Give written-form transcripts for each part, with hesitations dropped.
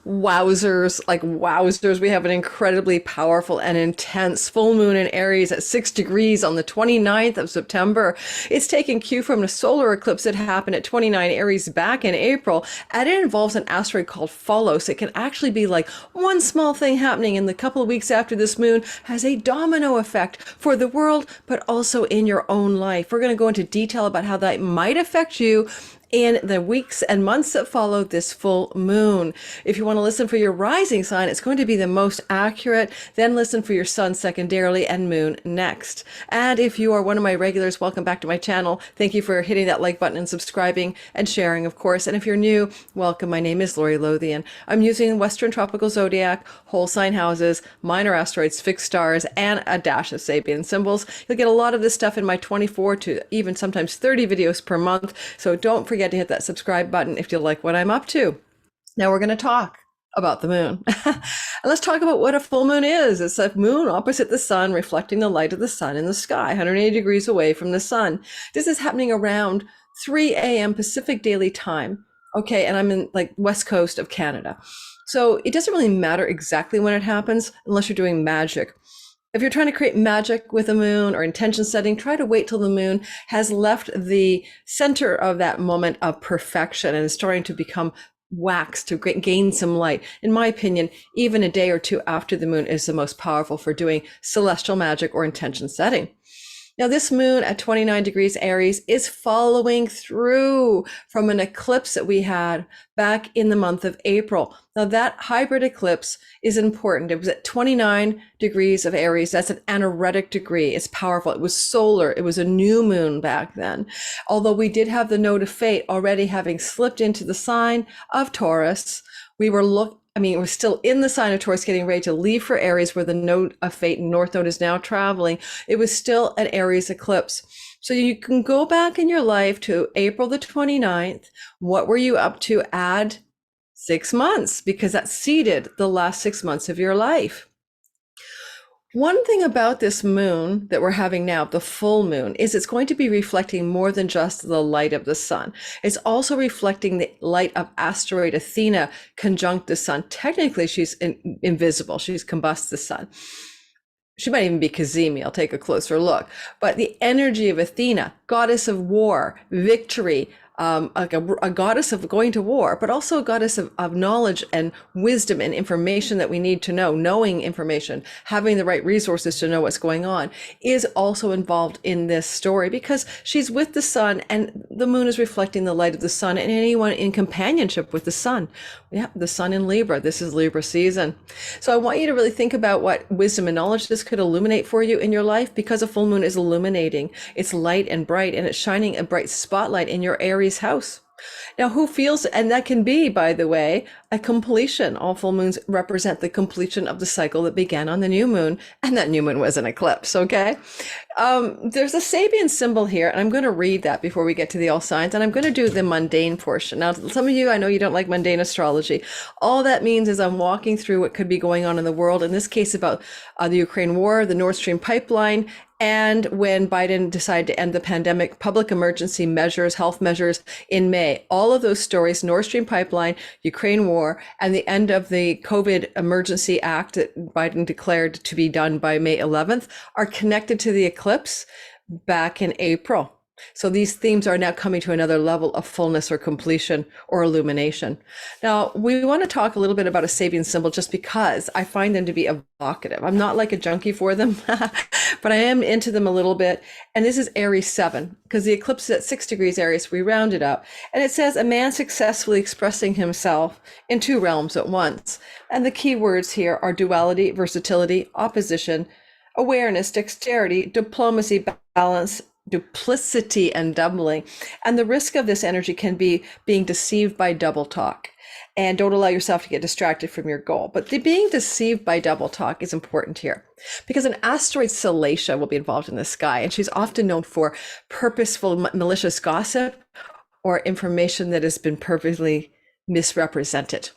Wowzers, like wowzers, we have an incredibly powerful and intense full moon in Aries at 6 degrees on the 29th of September. It's taking cue from the solar eclipse that happened at 29 Aries back in April, and it involves an asteroid called Pholus. It can actually be like one small thing happening in the couple of weeks after this moon has a domino effect for the world, but also in your own life. We're going to go into detail about how that might affect you in the weeks and months that follow this full moon. If you want to listen for your rising sign, it's going to be the most accurate. Then listen for your sun secondarily and moon next. And if you are one of my regulars, welcome back to my channel. Thank you for hitting that like button and subscribing and sharing, of course. And if you're new, welcome. My name is Lori Lothian. I'm using Western Tropical Zodiac, whole sign houses, minor asteroids, fixed stars, and a dash of Sabian symbols. You'll get a lot of this stuff in my 24 to even sometimes 30 videos per month. So don't forget to hit that subscribe button if you like what I'm up to. Now we're going to talk about the moon. And let's talk about what a full moon is. It's a moon opposite the sun, reflecting the light of the sun in the sky, 180 degrees away from the sun. This is happening around 3 a.m. Pacific Daily Time. Okay, and I'm in like west coast of Canada. So it doesn't really matter exactly when it happens unless you're doing magic. If you're trying to create magic with a moon or intention setting, try to wait till the moon has left the center of that moment of perfection and is starting to become wax to gain some light. In my opinion, even a day or two after the moon is the most powerful for doing celestial magic or intention setting. Now, this moon at 29 degrees Aries is following through from an eclipse that we had back in the month of April. Now, that hybrid eclipse is important. It was at 29 degrees of Aries. That's an anaretic degree. It's powerful. It was solar. It was a new moon back then. Although we did have the node of fate already having slipped into the sign of Taurus, we're still in the sign of Taurus, getting ready to leave for Aries, where the node of fate, North Node, is now traveling. It was still an Aries eclipse. So you can go back in your life to April the 29th. What were you up to? Add 6 months, because that seeded the last 6 months of your life. One thing about this moon that we're having now, the full moon, is it's going to be reflecting more than just the light of the sun. It's also reflecting the light of asteroid Athena conjunct the sun. Technically, she's invisible. She's combusts the sun. She might even be Kazemi. I'll take a closer look. But the energy of Athena, goddess of war, victory, like a goddess of going to war, but also a goddess of knowledge and wisdom and information that we need to know, knowing information, having the right resources to know what's going on, is also involved in this story, because she's with the sun and the moon is reflecting the light of the sun, and anyone in companionship with the sun. Yeah, the sun in Libra. This is Libra season. So I want you to really think about what wisdom and knowledge this could illuminate for you in your life, because a full moon is illuminating. It's light and bright, and it's shining a bright spotlight in your Aries house. Now, who feels, and that can be, by the way, a completion. All full moons represent the completion of the cycle that began on the new moon, and that new moon was an eclipse, okay? There's a Sabian symbol here, and I'm going to read that before we get to the all signs, and I'm going to do the mundane portion. Now, some of you, I know you don't like mundane astrology. All that means is I'm walking through what could be going on in the world, in this case about the Ukraine war, the Nord Stream pipeline, and when Biden decided to end the pandemic, public emergency measures, health measures in May. All of those stories, Nord Stream pipeline, Ukraine war, and the end of the COVID Emergency Act that Biden declared to be done by May 11th, are connected to the eclipse back in April. So these themes are now coming to another level of fullness or completion or illumination. Now, we want to talk a little bit about a Sabian symbol just because I find them to be evocative. I'm not like a junkie for them, but I am into them a little bit. And this is Aries 7, because the eclipse is at 6 degrees Aries. We round it up. And it says a man successfully expressing himself in 2 realms at once. And the key words here are duality, versatility, opposition, awareness, dexterity, diplomacy, balance, duplicity, and doubling. And the risk of this energy can be being deceived by double talk. And don't allow yourself to get distracted from your goal. But being deceived by double talk is important here, because an asteroid Salacia will be involved in the sky, and she's often known for purposeful malicious gossip or information that has been purposely misrepresented.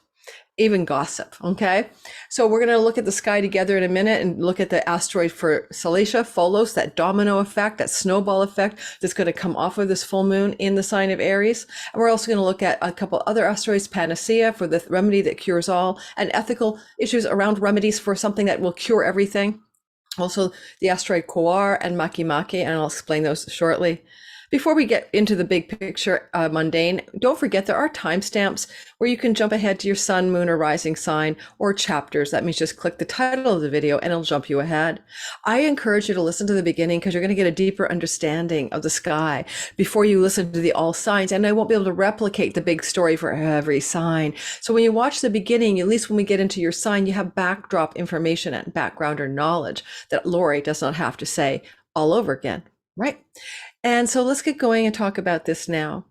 even gossip. Okay. So we're going to look at the sky together in a minute and look at the asteroid for Salacia, Pholus, that domino effect, that snowball effect that's going to come off of this full moon in the sign of Aries. And we're also going to look at a couple other asteroids, Panacea for the remedy that cures all, and ethical issues around remedies for something that will cure everything. Also the asteroid Quaor and Makemake, and I'll explain those shortly. Before we get into the big picture, mundane, don't forget there are timestamps where you can jump ahead to your sun, moon, or rising sign, or chapters. That means just click the title of the video and it'll jump you ahead. I encourage you to listen to the beginning because you're going to get a deeper understanding of the sky before you listen to the all signs. And I won't be able to replicate the big story for every sign. So when you watch the beginning, at least when we get into your sign, you have backdrop information and background or knowledge that Lori does not have to say all over again, right? And so let's get going and talk about this now.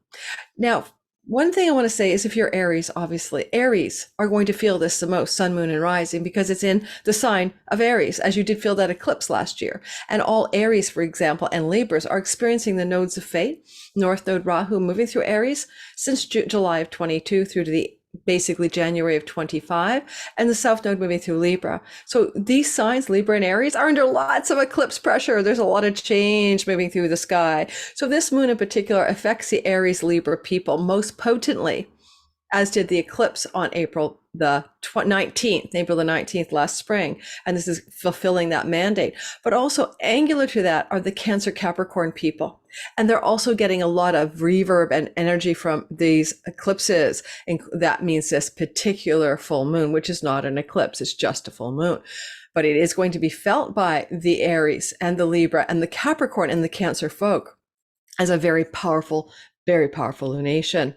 Now, one thing I want to say is if you're Aries, obviously, Aries are going to feel this the most, sun, moon, and rising, because it's in the sign of Aries, as you did feel that eclipse last year. And all Aries, for example, and Libras are experiencing the nodes of fate, North Node Rahu moving through Aries since July of 22 through to the basically January of 25, and the South Node moving through Libra. So these signs, Libra and Aries, are under lots of eclipse pressure. There's a lot of change moving through the sky. So this moon in particular affects the Aries Libra people most potently, as did the eclipse on April the 19th last spring. And this is fulfilling that mandate. But also angular to that are the Cancer Capricorn people. And they're also getting a lot of reverb and energy from these eclipses. And that means this particular full moon, which is not an eclipse, it's just a full moon. But it is going to be felt by the Aries and the Libra and the Capricorn and the Cancer folk as a very powerful lunation.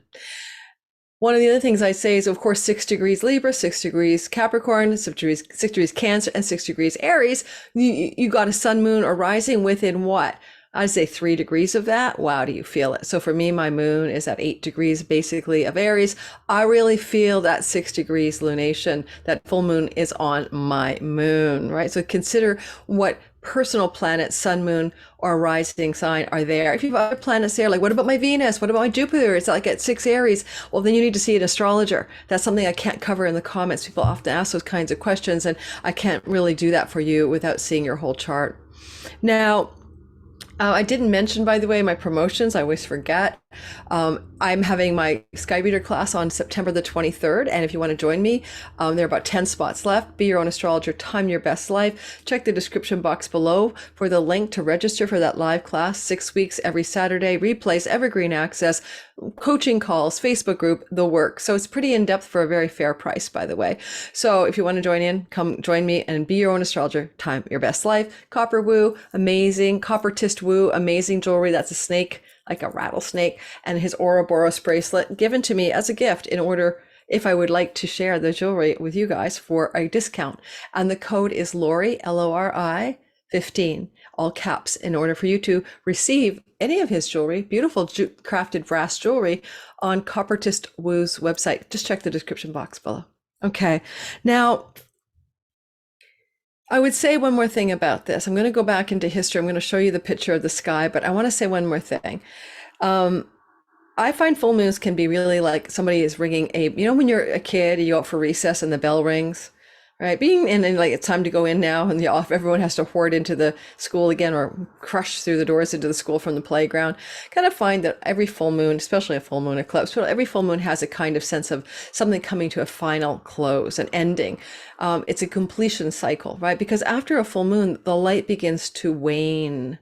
One of the other things I say is, of course, 6 degrees Libra, 6 degrees Capricorn, 6 degrees Cancer, and 6 degrees Aries. You got a sun, moon, or rising within what? I'd say 3 degrees of that. Wow, do you feel it? So for me, my moon is at 8 degrees basically of Aries. I really feel that 6 degrees lunation, that full moon is on my moon, right? So consider what personal planets, sun, moon, or rising sign are there. If you have other planets there, like what about my Venus? What about my Jupiter? It's like at 6 Aries. Well, then you need to see an astrologer. That's something I can't cover in the comments. People often ask those kinds of questions, and I can't really do that for you without seeing your whole chart. Now, I didn't mention, by the way, my promotions. I always forget. I'm having my Sky Reader class on September the 23rd. And if you want to join me, there are about 10 spots left. Be your own astrologer, time your best life. Check the description box below for the link to register for that live class. 6 weeks every Saturday, replays, evergreen access, coaching calls, Facebook group, the work. So it's pretty in-depth for a very fair price, by the way. So if you want to join in, come join me and be your own astrologer, time your best life. Copper Woo, amazing. Copper Tist Woo, amazing jewelry. That's a snake, like a rattlesnake, and his Ouroboros bracelet given to me as a gift in order if I would like to share the jewelry with you guys for a discount. And the code is Lori, Lori 15, all caps, in order for you to receive any of his jewelry, beautiful crafted brass jewelry, on Copper Tist Woo's website. Just check the description box below. Okay, now I would say one more thing about this. I'm going to go back into history. I'm going to show you the picture of the sky, but I want to say one more thing. I find full moons can be really like somebody is ringing when you're a kid, you go out for recess and the bell rings, right? Being in like it's time to go in now, and everyone has to hoard into the school again or crush through the doors into the school from the playground. Kind of find that every full moon, especially a full moon eclipse, but every full moon has a kind of sense of something coming to a final close, an ending. It's a completion cycle, right? Because after a full moon, the light begins to wane.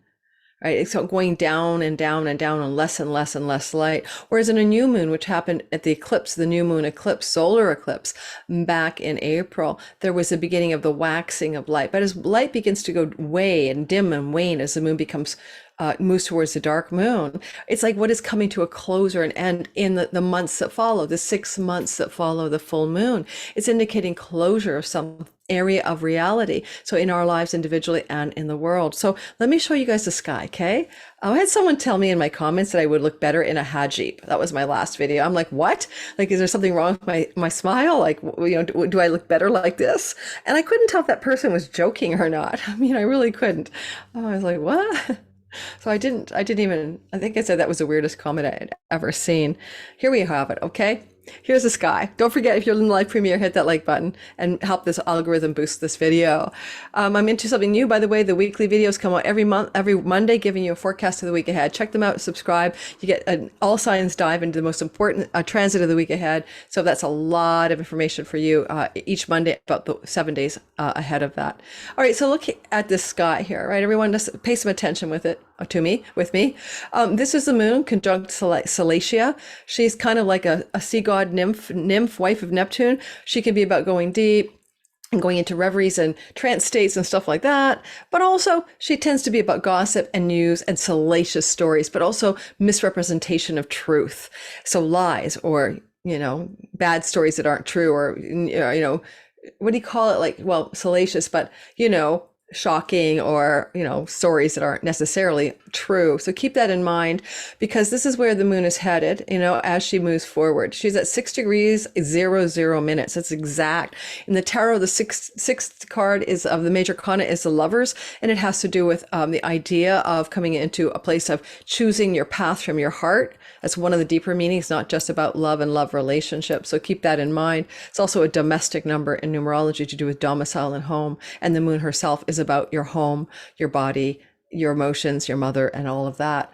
Right? It's going down and down and down and less and less light. Whereas in a new moon, which happened at the eclipse, the new moon eclipse, solar eclipse, back in April, there was the beginning of the waxing of light. But as light begins to go away and dim and wane as the moon becomes moves towards the dark moon, it's like what is coming to a close or an end in the months that follow, the 6 months that follow the full moon. It's indicating closure of some area of reality. So in our lives individually and in the world. So let me show you guys the sky, okay? I had someone tell me in my comments that I would look better in a hijab. That was my last video. I'm like, what? Like, is there something wrong with my smile? Like, do I look better like this? And I couldn't tell if that person was joking or not. I mean, I really couldn't. I was like, what? So I think I said that was the weirdest comment I had ever seen. Here we have it, okay? Here's the sky. Don't forget, if you're in the live premiere, hit that like button and help this algorithm boost this video. I'm into something new, by the way. The weekly videos come out every month, every Monday, giving you a forecast of the week ahead. Check them out, subscribe. You get an all signs dive into the most important transit of the week ahead. So that's a lot of information for you each Monday, about the 7 days ahead of that. All right, so look at this sky here, right? Everyone, just pay some attention with me. This is the moon conjunct Salacia. She's kind of like a sea god nymph, wife of Neptune. She can be about going deep and going into reveries and trance states and stuff like that. But also she tends to be about gossip and news and salacious stories, but also misrepresentation of truth. So lies or, bad stories that aren't true, or, what do you call it? Like, well, salacious, but, shocking, or stories that aren't necessarily true. So keep that in mind, because this is where the moon is headed, as she moves forward. She's at 6 degrees 00 minutes. That's exact. In the tarot, the sixth card is of the major arcana is the Lovers, and it has to do with the idea of coming into a place of choosing your path from your heart. That's one of the deeper meanings, not just about love and love relationships. So keep that in mind. It's also a domestic number in numerology to do with domicile and home. And the moon herself is about your home, your body, your emotions, your mother, and all of that.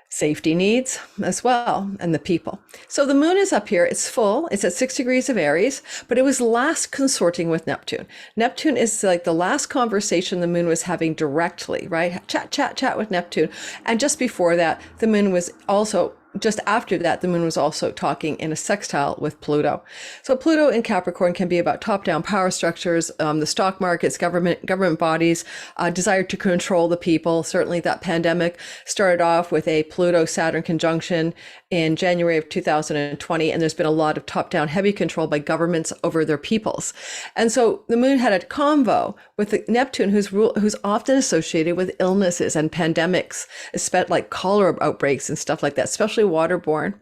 Safety needs as well, and the people. So the moon is up here. It's full. It's at 6 degrees of Aries, but it was last consorting with Neptune. Neptune is like the last conversation the moon was having directly, right? Chat with Neptune. And just before that, the moon was also just after that, the moon was also talking in a sextile with Pluto. So Pluto in Capricorn can be about top-down power structures, the stock markets, government bodies, desire to control the people. Certainly that pandemic started off with a Pluto-Saturn conjunction in January of 2020, and there's been a lot of top-down heavy control by governments over their peoples. And so the moon had a convo with Neptune, who's often associated with illnesses and pandemics, especially like cholera outbreaks and stuff like that, especially waterborne,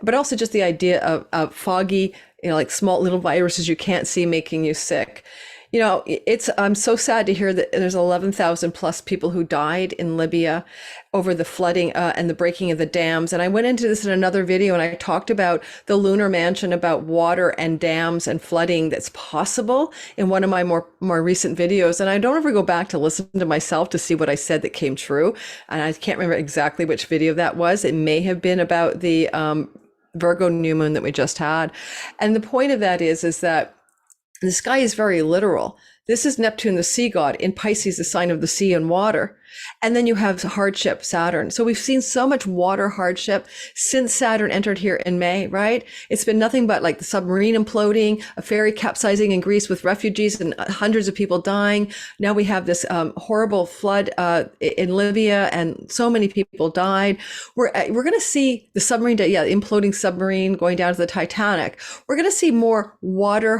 but also just the idea of foggy, like small little viruses you can't see making you sick. I'm so sad to hear that there's 11,000 plus people who died in Libya over the flooding and the breaking of the dams. And I went into this in another video, and I talked about the lunar mansion, about water and dams and flooding that's possible in one of my more recent videos. And I don't ever go back to listen to myself to see what I said that came true. And I can't remember exactly which video that was. It may have been about the Virgo new moon that we just had. And the point of that is that the sky is very literal. This is Neptune, the sea god, in Pisces, the sign of the sea and water. And then you have hardship, Saturn. So we've seen so much water hardship since Saturn entered here in May, right? It's been nothing but like the submarine imploding, a ferry capsizing in Greece with refugees and hundreds of people dying. Now we have this horrible flood in Libya, and so many people died. We're going to see the submarine, imploding submarine going down to the Titanic. We're going to see more water,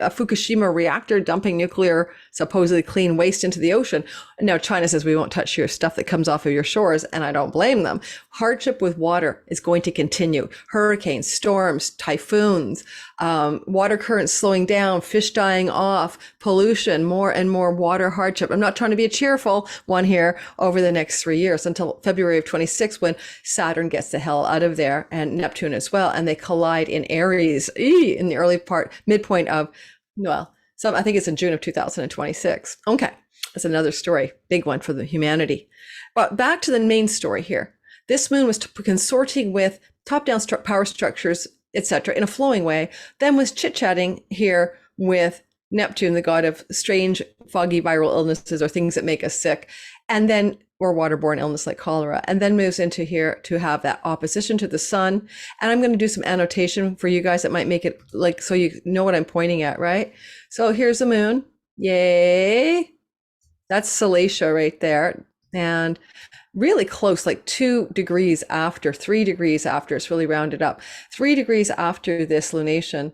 a Fukushima reactor dumping nuclear, supposedly clean waste into the ocean. Now China says we won't touch your stuff that comes off of your shores, and I don't blame them. Hardship with water is going to continue. Hurricanes, storms, typhoons, water currents slowing down, fish dying off, pollution, more and more water hardship. I'm not trying to be a cheerful one here over the next 3 years until February of 26, when Saturn gets the hell out of there, and Neptune as well, and they collide in Aries in the early midpoint of, I think it's in June of 2026. Okay. That's another story, big one for the humanity. But back to the main story here. This moon was consorting with top-down power structures, etc., in a flowing way, then was chit-chatting here with Neptune, the god of strange, foggy viral illnesses or things that make us sick, and then, or waterborne illness like cholera, and then moves into here to have that opposition to the sun. And I'm going to do some annotation for you guys that might make it like, so you know what I'm pointing at, right? So here's the moon. Yay. That's Salacia right there. And really close, like 2 degrees after, 3 degrees after, it's really rounded up. 3 degrees after this lunation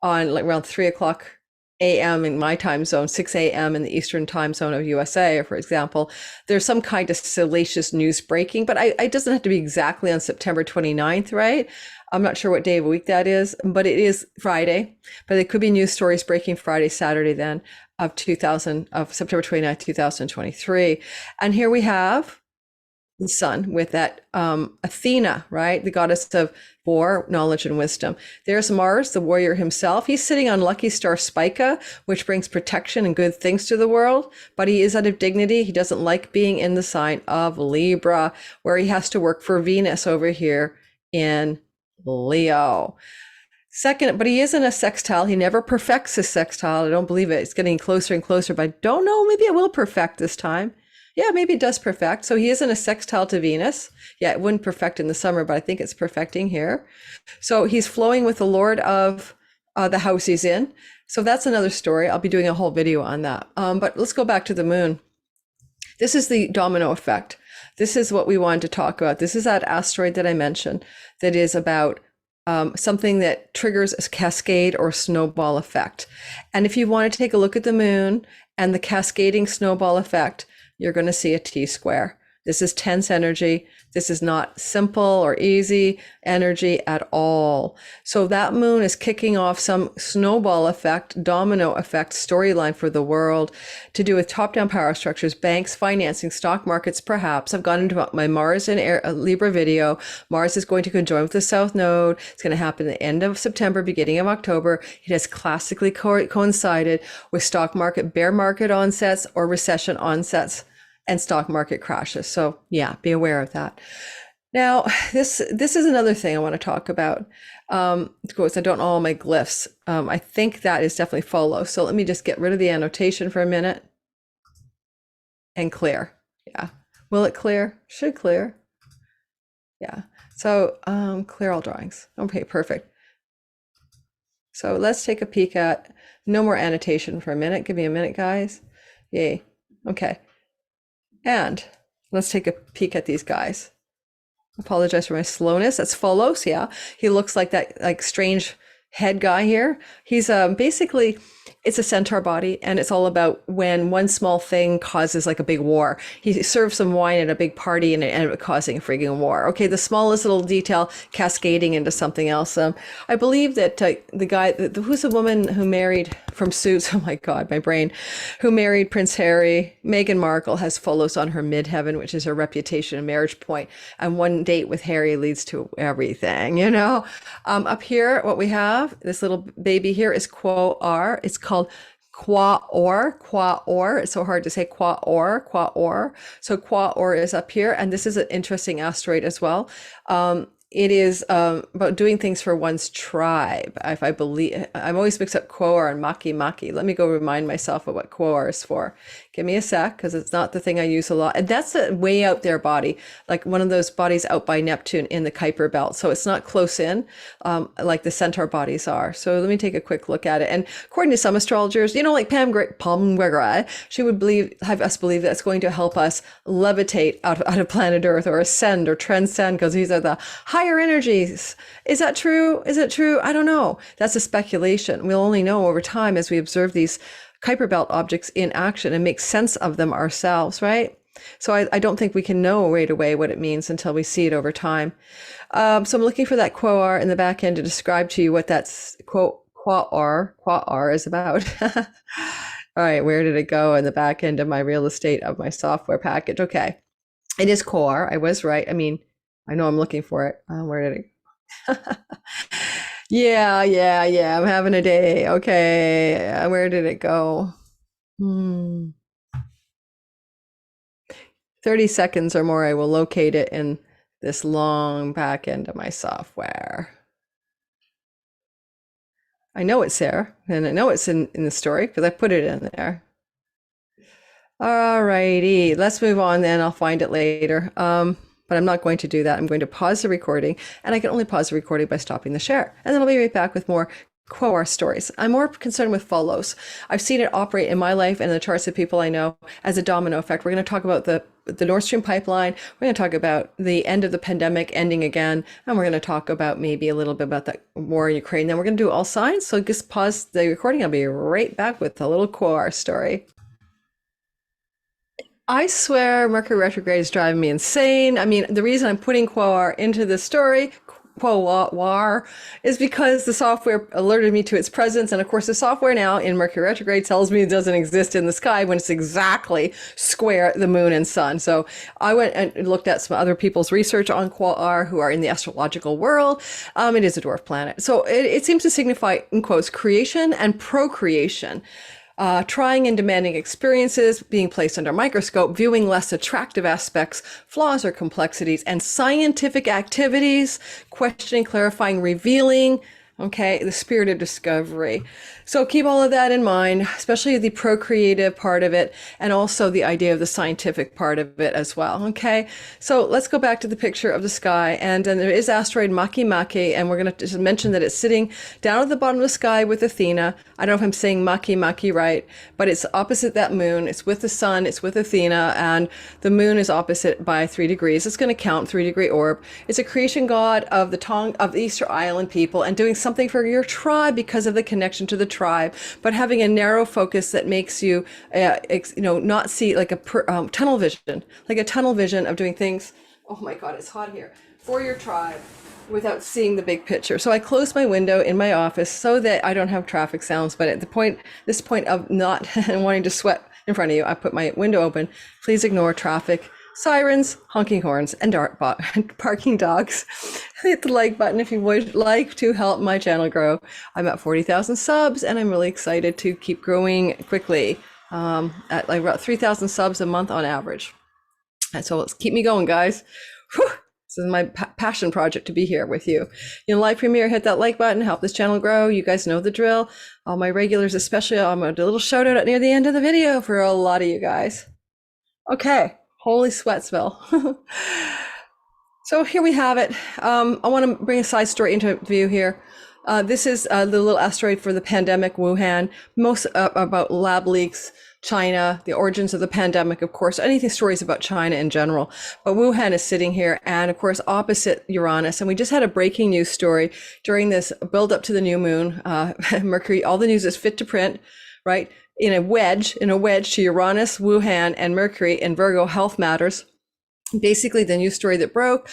on like around 3 o'clock a.m. in my time zone, 6 a.m. in the Eastern time zone of USA, for example, there's some kind of salacious news breaking, but it doesn't have to be exactly on September 29th, right? I'm not sure what day of the week that is, but it is Friday, but it could be news stories breaking Friday, Saturday then of September 29th, 2023. And here we have the sun with that Athena, right? The goddess of war, knowledge, and wisdom. There's Mars, the warrior himself. He's sitting on lucky star Spica, which brings protection and good things to the world, but he is out of dignity. He doesn't like being in the sign of Libra, where he has to work for Venus over here in Leo. Second, but he is in a sextile. He never perfects his sextile. I don't believe it. It's getting closer and closer, but I don't know. Maybe it will perfect this time. Yeah, maybe it does perfect. So he is in a sextile to Venus. Yeah, it wouldn't perfect in the summer, but I think it's perfecting here. So he's flowing with the Lord of the house he's in. So that's another story. I'll be doing a whole video on that. But let's go back to the moon. This is the domino effect. This is what we wanted to talk about. This is that asteroid that I mentioned that is about something that triggers a cascade or snowball effect. And if you want to take a look at the moon and the cascading snowball effect, you're going to see a T-square. This is tense energy. This is not simple or easy energy at all. So that moon is kicking off some snowball effect, domino effect storyline for the world to do with top-down power structures, banks, financing, stock markets, perhaps. I've gone into my Mars and Libra video. Mars is going to conjoin with the South Node. It's going to happen at the end of September, beginning of October. It has classically coincided with stock market, bear market onsets or recession onsets and stock market crashes. So yeah, be aware of that. Now, this is another thing I want to talk about. Of course, I don't know all my glyphs. I think that is definitely Pholus. So let me just get rid of the annotation for a minute and clear. Yeah. Will it clear? Should clear. Yeah. So clear all drawings. Okay, perfect. So let's take a peek at no more annotation for a minute. Give me a minute, guys. Yay. Okay. And let's take a peek at these guys. Apologize for my slowness. That's Pholus, yeah. He looks like that like strange head guy here. He's basically, it's a centaur body, and it's all about when one small thing causes like a big war. He served some wine at a big party and it ended up causing a freaking war. Okay, the smallest little detail cascading into something else. I believe that the guy, who's the woman who married from Suits, oh my God, my brain, who married Prince Harry, Meghan Markle has Pholus on her midheaven, which is her reputation and marriage point. And one date with Harry leads to everything, you know? Up here, what we have, this little baby here is Quaor. It's called Quaor. It's so hard to say Quaor. So Quaor is up here, and this is an interesting asteroid as well. It is about doing things for one's tribe. If I believe, I'm always mixed up Quaor and Makemake. Let me go remind myself of what Quaor is for. Give me a sec, because it's not the thing I use a lot. And that's a way out there body, like one of those bodies out by Neptune in the Kuiper belt. So it's not close in, like the centaur bodies are. So let me take a quick look at it. And according to some astrologers, you know, like Palm Gregory, she would have us believe that it's going to help us levitate out of planet Earth, or ascend or transcend, because these are the higher energies. Is that true? Is it true? I don't know. That's a speculation. We'll only know over time as we observe these Kuiper belt objects in action and make sense of them ourselves, right? So I don't think we can know right away what it means until we see it over time. So I'm looking for that Quaor in the back end to describe to you what that's Quaor is about. All right, where did it go in the back end of my real estate of my software package? Okay, it is Quaor. I was right. I mean, I know I'm looking for it. Where did it? Yeah. I'm having a day. Okay, where did it go? 30 seconds or more, I will locate it in this long back end of my software. I know it's there, and I know it's in the story because I put it in there. All righty, let's move on then. I'll find it later. But I'm not going to do that. I'm going to pause the recording, and I can only pause the recording by stopping the share. And then I'll be right back with more Quaor stories. I'm more concerned with Pholus. I've seen it operate in my life and the charts of people I know as a domino effect. We're going to talk about the Nord Stream pipeline. We're going to talk about the end of the pandemic ending again. And we're going to talk about maybe a little bit about the war in Ukraine. Then we're going to do all signs. So just pause the recording. I'll be right back with a little Quaor story. I swear Mercury retrograde is driving me insane. I mean, the reason I'm putting Quaor into this story, Quaor is because the software alerted me to its presence. And of course, the software now in Mercury retrograde tells me it doesn't exist in the sky when it's exactly square the moon and sun. So I went and looked at some other people's research on Quaor who are in the astrological world. It is a dwarf planet. So it seems to signify, in quotes, creation and procreation. Trying and demanding experiences, being placed under a microscope, viewing less attractive aspects, flaws or complexities, and scientific activities, questioning, clarifying, revealing, okay, the spirit of discovery. So keep all of that in mind, especially the procreative part of it, and also the idea of the scientific part of it as well, okay? So let's go back to the picture of the sky, and then there is asteroid Makemake, and we're going to just mention that it's sitting down at the bottom of the sky with Athena. I don't know if I'm saying Makemake right, but it's opposite that moon. It's with the sun, it's with Athena, and the moon is opposite by 3 degrees. It's going to count 3-degree orb. It's a creation god of the Easter Island people, and doing something for your tribe because of the connection to the tribe, but having a narrow focus that makes you, not see like a tunnel vision of doing things. Oh my God, it's hot here, for your tribe without seeing the big picture. So I closed my window in my office so that I don't have traffic sounds. But at this point of not wanting to sweat in front of you, I put my window open. Please ignore traffic, sirens, honking horns, and barking dogs. Hit the like button if you would like to help my channel grow. I'm at 40,000 subs, and I'm really excited to keep growing quickly at like about 3,000 subs a month on average. And so let's keep me going, guys. Whew. This is my passion project to be here with you. Live premiere, hit that like button, help this channel grow. You guys know the drill. All my regulars, especially, I'm going to do a little shout out near the end of the video for a lot of you guys. Okay. Holy sweat spell. So here we have it. I want to bring a side story into view here. This is the little asteroid for the pandemic, Wuhan. Most about lab leaks, China, the origins of the pandemic, of course, anything stories about China in general. But Wuhan is sitting here, and of course, opposite Uranus. And we just had a breaking news story during this build up to the new moon. Mercury, all the news is fit to print, right? In a wedge to Uranus, Wuhan, and Mercury in Virgo health matters. Basically, the news story that broke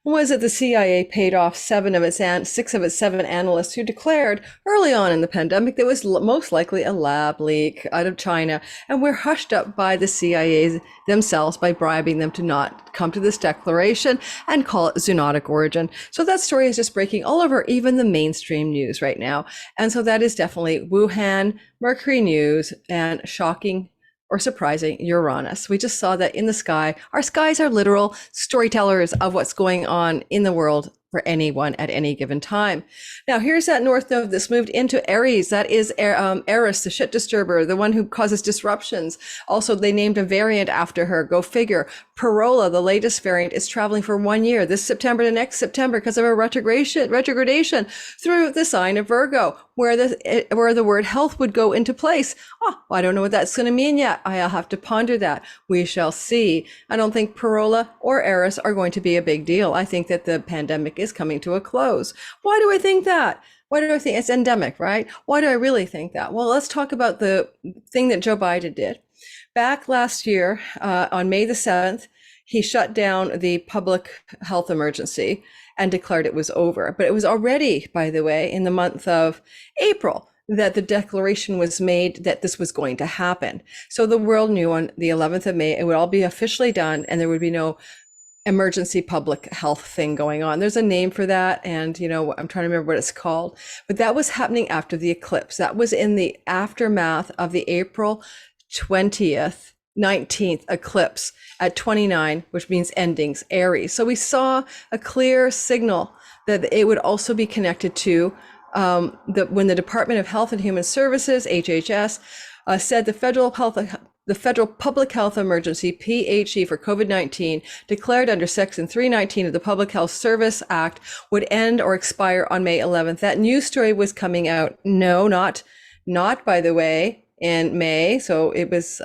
was that the CIA paid off 6 of its 7 analysts who declared early on in the pandemic there was most likely a lab leak out of China, and were hushed up by the CIA themselves by bribing them to not come to this declaration and call it zoonotic origin. So that story is just breaking all over even the mainstream news right now. And so that is definitely Wuhan, Mercury news, and shocking or surprising Uranus. We just saw that in the sky. Our skies are literal storytellers of what's going on in the world for anyone at any given time. Now, here's that north node that's moved into Aries. That is Aries, the shit disturber, the one who causes disruptions. Also, they named a variant after her. Go figure. Parola, the latest variant, is traveling for 1 year, this September to next September, because of a retrogradation through the sign of Virgo, where the word health would go into place. Oh, I don't know what that's going to mean yet. I'll have to ponder that. We shall see. I don't think Parola or Aries are going to be a big deal. I think that the pandemic is coming to a close. Why do I think that? Why do I think it's endemic, right? Why do I really think that? Well, let's talk about the thing that Joe Biden did. Back last year, on May the 7th, he shut down the public health emergency and declared it was over. But it was already, by the way, in the month of April that the declaration was made that this was going to happen. So the world knew on the 11th of May, it would all be officially done, and there would be no emergency public health thing going on. There's a name for that, and I'm trying to remember what it's called. But that was happening after the eclipse. That was in the aftermath of the April 20th, 19th eclipse at 29, which means endings, Aries. So we saw a clear signal that it would also be connected to when the Department of Health and Human Services, HHS, said the federal public health emergency, PHE, for COVID-19 declared under Section 319 of the Public Health Service Act would end or expire on May 11th. That news story was coming out. No, not by the way, in May. So it was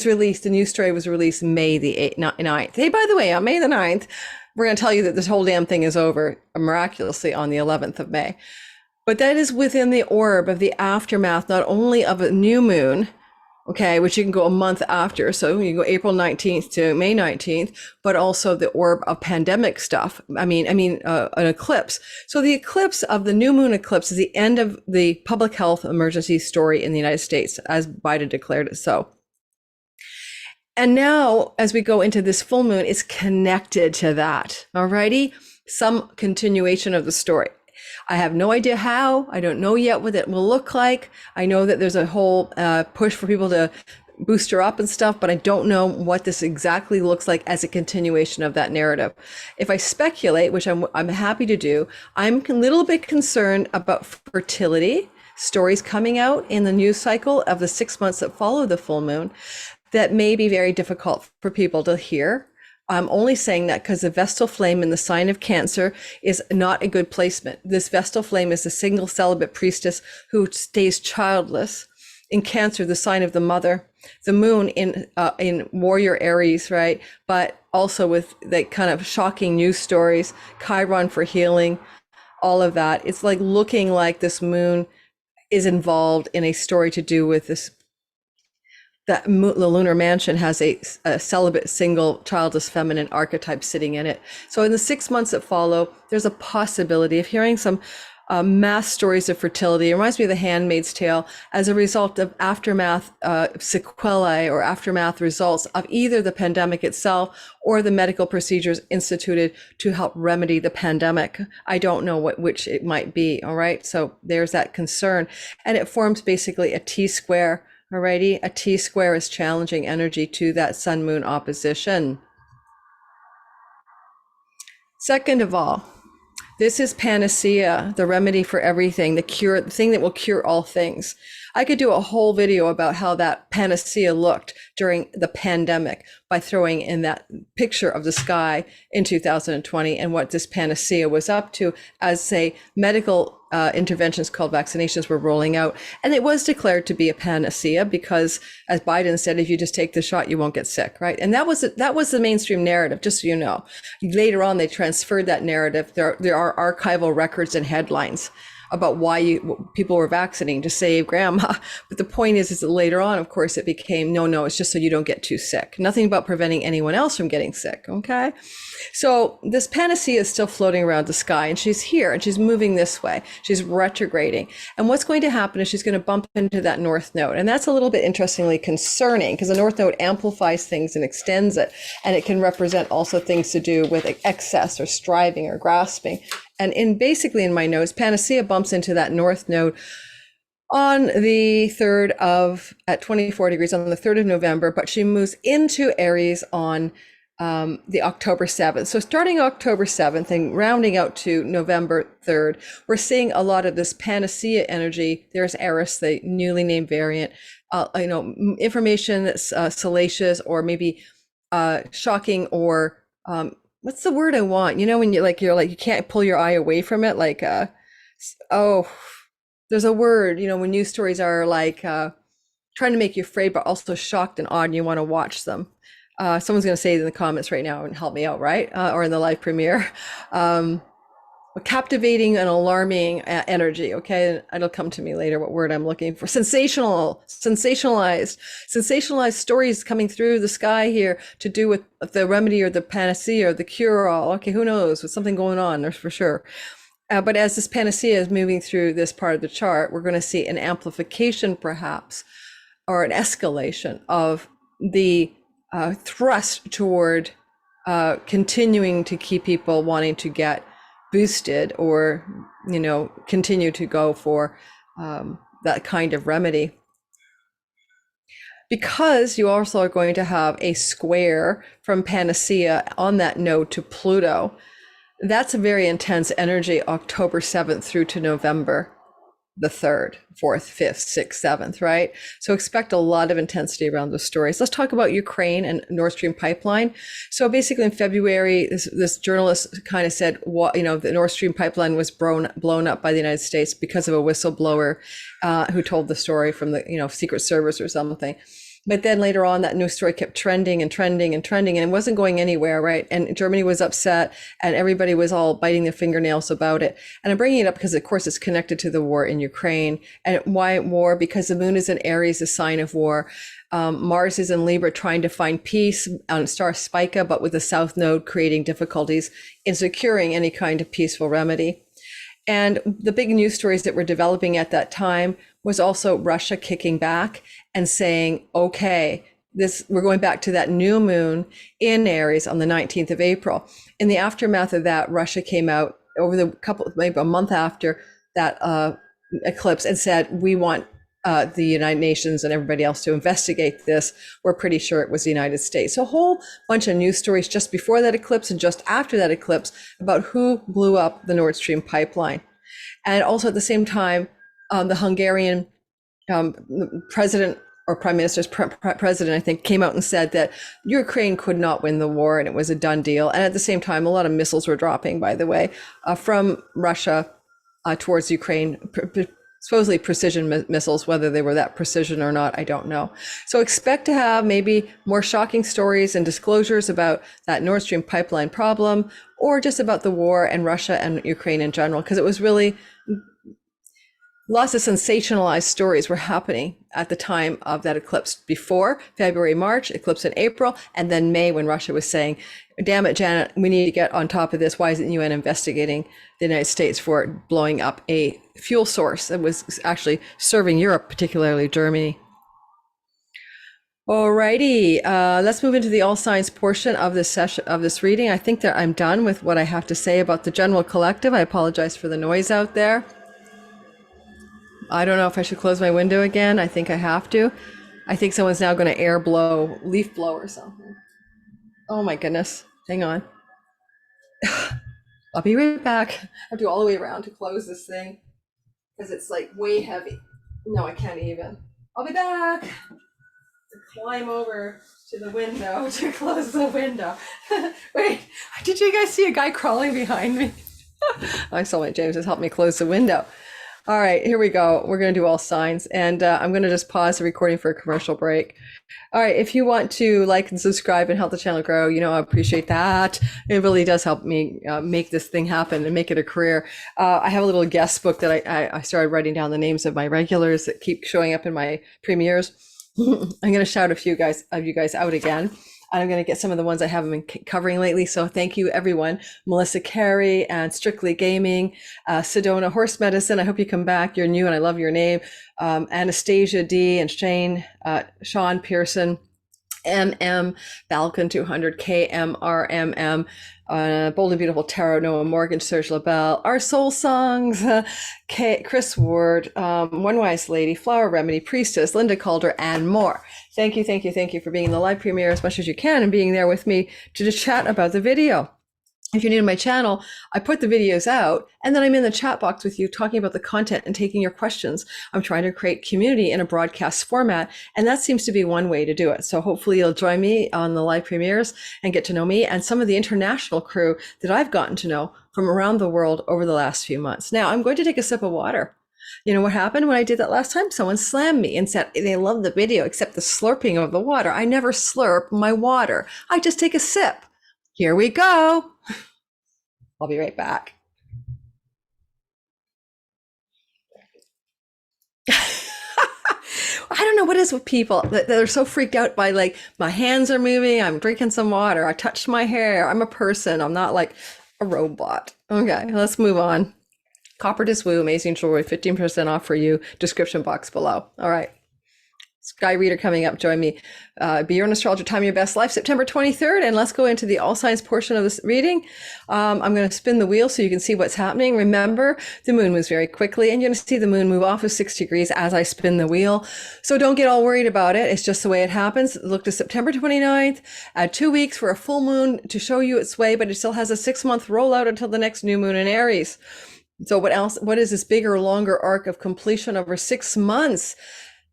released. The news story was released May the 9th. Hey, by the way, on May the 9th, we're going to tell you that this whole damn thing is over miraculously on the 11th of May. But that is within the orb of the aftermath, not only of a new moon, okay, which you can go a month after. So you go April 19th to May 19th, but also the orb of pandemic stuff. An eclipse. So the eclipse of the new moon eclipse is the end of the public health emergency story in the United States, as Biden declared it so. And now, as we go into this full moon, it's connected to that. Alrighty, some continuation of the story. I have no idea how. I don't know yet what it will look like. I know that there's a whole push for people to boost her up and stuff, but I don't know what this exactly looks like as a continuation of that narrative. If I speculate, which I'm happy to do, I'm a little bit concerned about fertility stories coming out in the news cycle of the 6 months that follow the full moon that may be very difficult for people to hear. I'm only saying that because the Vestal flame in the sign of Cancer is not a good placement. This Vestal flame is a single celibate priestess who stays childless. In Cancer, the sign of the mother, the moon in warrior Aries, right? But also with like kind of shocking news stories, Chiron for healing, all of that. It's like looking like this moon is involved in a story to do with this. That the lunar mansion has a celibate, single, childless, feminine archetype sitting in it. So in the 6 months that follow, there's a possibility of hearing some mass stories of fertility. It reminds me of The Handmaid's Tale as a result of aftermath sequelae or aftermath results of either the pandemic itself or the medical procedures instituted to help remedy the pandemic. I don't know which it might be. All right. So there's that concern. And it forms basically a T-square. Alrighty, a T-square is challenging energy to that sun-moon opposition. Second of all, this is Panacea, the remedy for everything, the cure, the thing that will cure all things. I could do a whole video about how that Panacea looked during the pandemic by throwing in that picture of the sky in 2020 and what this Panacea was up to as, say, medical interventions called vaccinations were rolling out. And it was declared to be a panacea because, as Biden said, if you just take the shot, you won't get sick, right? And that was the mainstream narrative, just so you know. Later on, they transferred that narrative. There are archival records and headlines about why people were vaccinating to save grandma. But the point is that later on, of course, it became, no, it's just so you don't get too sick. Nothing about preventing anyone else from getting sick, okay? So this Panacea is still floating around the sky, and she's here, and she's moving this way. She's retrograding. And what's going to happen is she's going to bump into that North Node. And that's a little bit interestingly concerning because the North Node amplifies things and extends it. And it can represent also things to do with excess or striving or grasping. And basically in my notes, Panacea bumps into that North Node on the 3rd at 24 degrees on the 3rd of November, but she moves into Aries on the October 7th. So starting October 7th and rounding out to November 3rd, we're seeing a lot of this Panacea energy. There's Aries, the newly named variant, information that's salacious or maybe shocking or what's the word I want? You know, when you're like you can't pull your eye away from it. Like, there's a word, when news stories are like trying to make you afraid, but also shocked and awed, and you want to watch them. Someone's going to say it in the comments right now and help me out, right? Or in the live premiere. Captivating and alarming energy. Okay, it'll come to me later what word I'm looking for. Sensationalized stories coming through the sky here to do with the remedy or the panacea or the cure-all. Okay, who knows? With something going on, there's for sure. But as this panacea is moving through this part of the chart, we're going to see an amplification, perhaps, or an escalation of the thrust toward continuing to keep people wanting to get boosted or continue to go for that kind of remedy, because you also are going to have a square from Panacea on that node to Pluto. That's a very intense energy, October 7th through to November the 3rd, 4th, 5th, 6th, 7th, right? So expect a lot of intensity around those stories. Let's talk about Ukraine and Nord Stream pipeline. So basically in February, this journalist kind of said, the Nord Stream pipeline was blown up by the United States because of a whistleblower who told the story from the, Secret Service or something. But then later on, that news story kept trending and trending and trending, and it wasn't going anywhere, right? And Germany was upset, and everybody was all biting their fingernails about it. And I'm bringing it up because, of course, it's connected to the war in Ukraine. And why war? Because the moon is in Aries, a sign of war. Mars is in Libra, trying to find peace on star Spica, but with the South Node creating difficulties in securing any kind of peaceful remedy. And the big news stories that were developing at that time was also Russia kicking back and saying, okay, we're going back to that new moon in Aries on the 19th of April. In the aftermath of that, Russia came out over the maybe a month after that eclipse and said, we want the United Nations and everybody else to investigate this. We're pretty sure it was the United States. So a whole bunch of news stories just before that eclipse and just after that eclipse about who blew up the Nord Stream pipeline. And also at the same time, the Hungarian president or prime minister's president, I think, came out and said that Ukraine could not win the war and it was a done deal. And at the same time, a lot of missiles were dropping, by the way, from Russia towards Ukraine, supposedly precision missiles. Whether they were that precision or not, I don't know. So expect to have maybe more shocking stories and disclosures about that Nord Stream pipeline problem, or just about the war and Russia and Ukraine in general, because it was really lots of sensationalized stories were happening at the time of that eclipse. Before February, March, eclipse in April, and then May, when Russia was saying, damn it, Janet, we need to get on top of this. Why isn't UN investigating the United States for blowing up a fuel source that was actually serving Europe, particularly Germany? Alrighty, let's move into the all signs portion of this session, of this reading. I think that I'm done with what I have to say about the general collective. I apologize for the noise out there. I don't know if I should close my window again. I think I have to. I think someone's now going to leaf blow or something. Oh my goodness. Hang on. I'll be right back. I have to go all the way around to close this thing because it's like way heavy. No, I can't even. I'll be back. To climb over to the window to close the window. Wait, did you guys see a guy crawling behind me? I saw my James has helped me close the window. All right, here we go. We're going to do all signs, and I'm going to just pause the recording for a commercial break. All right, if you want to like and subscribe and help the channel grow, I appreciate that. It really does help me make this thing happen and make it a career. I have a little guest book that I started writing down the names of my regulars that keep showing up in my premieres. I'm going to shout a few of you guys out again. I'm going to get some of the ones I haven't been covering lately. So thank you, everyone. Melissa Carey and Strictly Gaming, Sedona Horse Medicine. I hope you come back. You're new and I love your name. Anastasia D and Sean Pearson, MM Balkan 200, KMRMM, Bold and Beautiful Tarot, Noah Morgan, Serge LaBelle, Our Soul Songs, Chris Ward, One Wise Lady, Flower Remedy, Priestess, Linda Calder, and more. Thank you for being in the live premiere as much as you can and being there with me to just chat about the video. If you're new to my channel, I put the videos out and then I'm in the chat box with you talking about the content and taking your questions. I'm trying to create community in a broadcast format, and that seems to be one way to do it. So hopefully you'll join me on the live premieres and get to know me and some of the international crew that I've gotten to know from around the world over the last few months. Now I'm going to take a sip of water. You know what happened when I did that last time? Someone slammed me and said they loved the video except the slurping of the water. I never slurp my water. I just take a sip. Here we go. I'll be right back. I don't know what is with people that are so freaked out by like, my hands are moving, I'm drinking some water, I touched my hair, I'm a person, I'm not like a robot. Okay, let's move on. Copper Dis Woo, amazing jewelry, 15% off for you, description box below. All right. Sky Reader coming up, join me. Be your own astrologer, time of your best life, September 23rd. And let's go into the all signs portion of this reading. I'm going to spin the wheel so you can see what's happening. Remember, the moon moves very quickly and you're going to see the moon move off of 6 degrees as I spin the wheel. So don't get all worried about it. It's just the way it happens. Look to September 29th, 2 weeks for a full moon to show you its way, but it still has a 6-month rollout until the next new moon in Aries. So what else? What is this bigger, longer arc of completion over 6 months?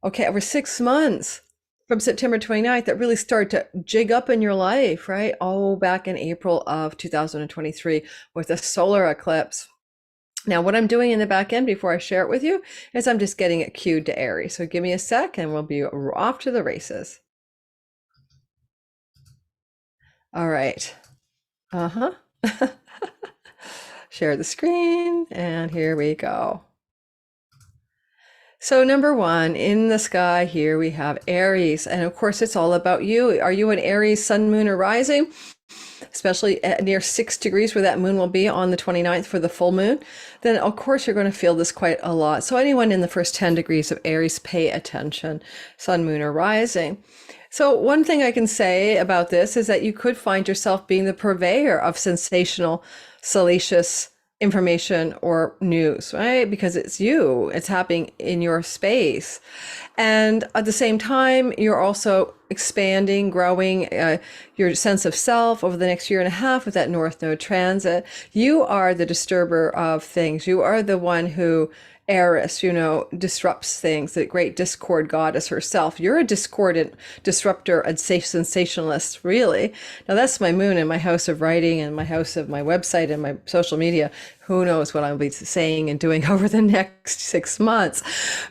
Okay, over 6 months from September 29th that really start to jig up in your life, right? All back in April of 2023 with a solar eclipse. Now, what I'm doing in the back end before I share it with you is I'm just getting it cued to Aries. So give me a sec and we'll be off to the races. All right. Uh-huh. Share the screen and here we go. So number one, in the sky here we have Aries, and of course it's all about you. Are you an Aries sun, moon, or rising? Especially at near 6 degrees where that moon will be on the 29th for the full moon, then of course you're going to feel this quite a lot. So anyone in the first 10 degrees of Aries, pay attention, sun, moon, or rising. So one thing I can say about this is that you could find yourself being the purveyor of sensational, salacious information or news, right? Because it's you, it's happening in your space. And at the same time, you're also expanding, growing your sense of self over the next year and a half with that North Node transit. You are the disturber of things. You are the one who Eris, disrupts things, the great discord goddess herself. You're a discordant disruptor, a safe sensationalist, really. Now that's my moon in my house of writing and my house of my website and my social media. Who knows what I'll be saying and doing over the next 6 months.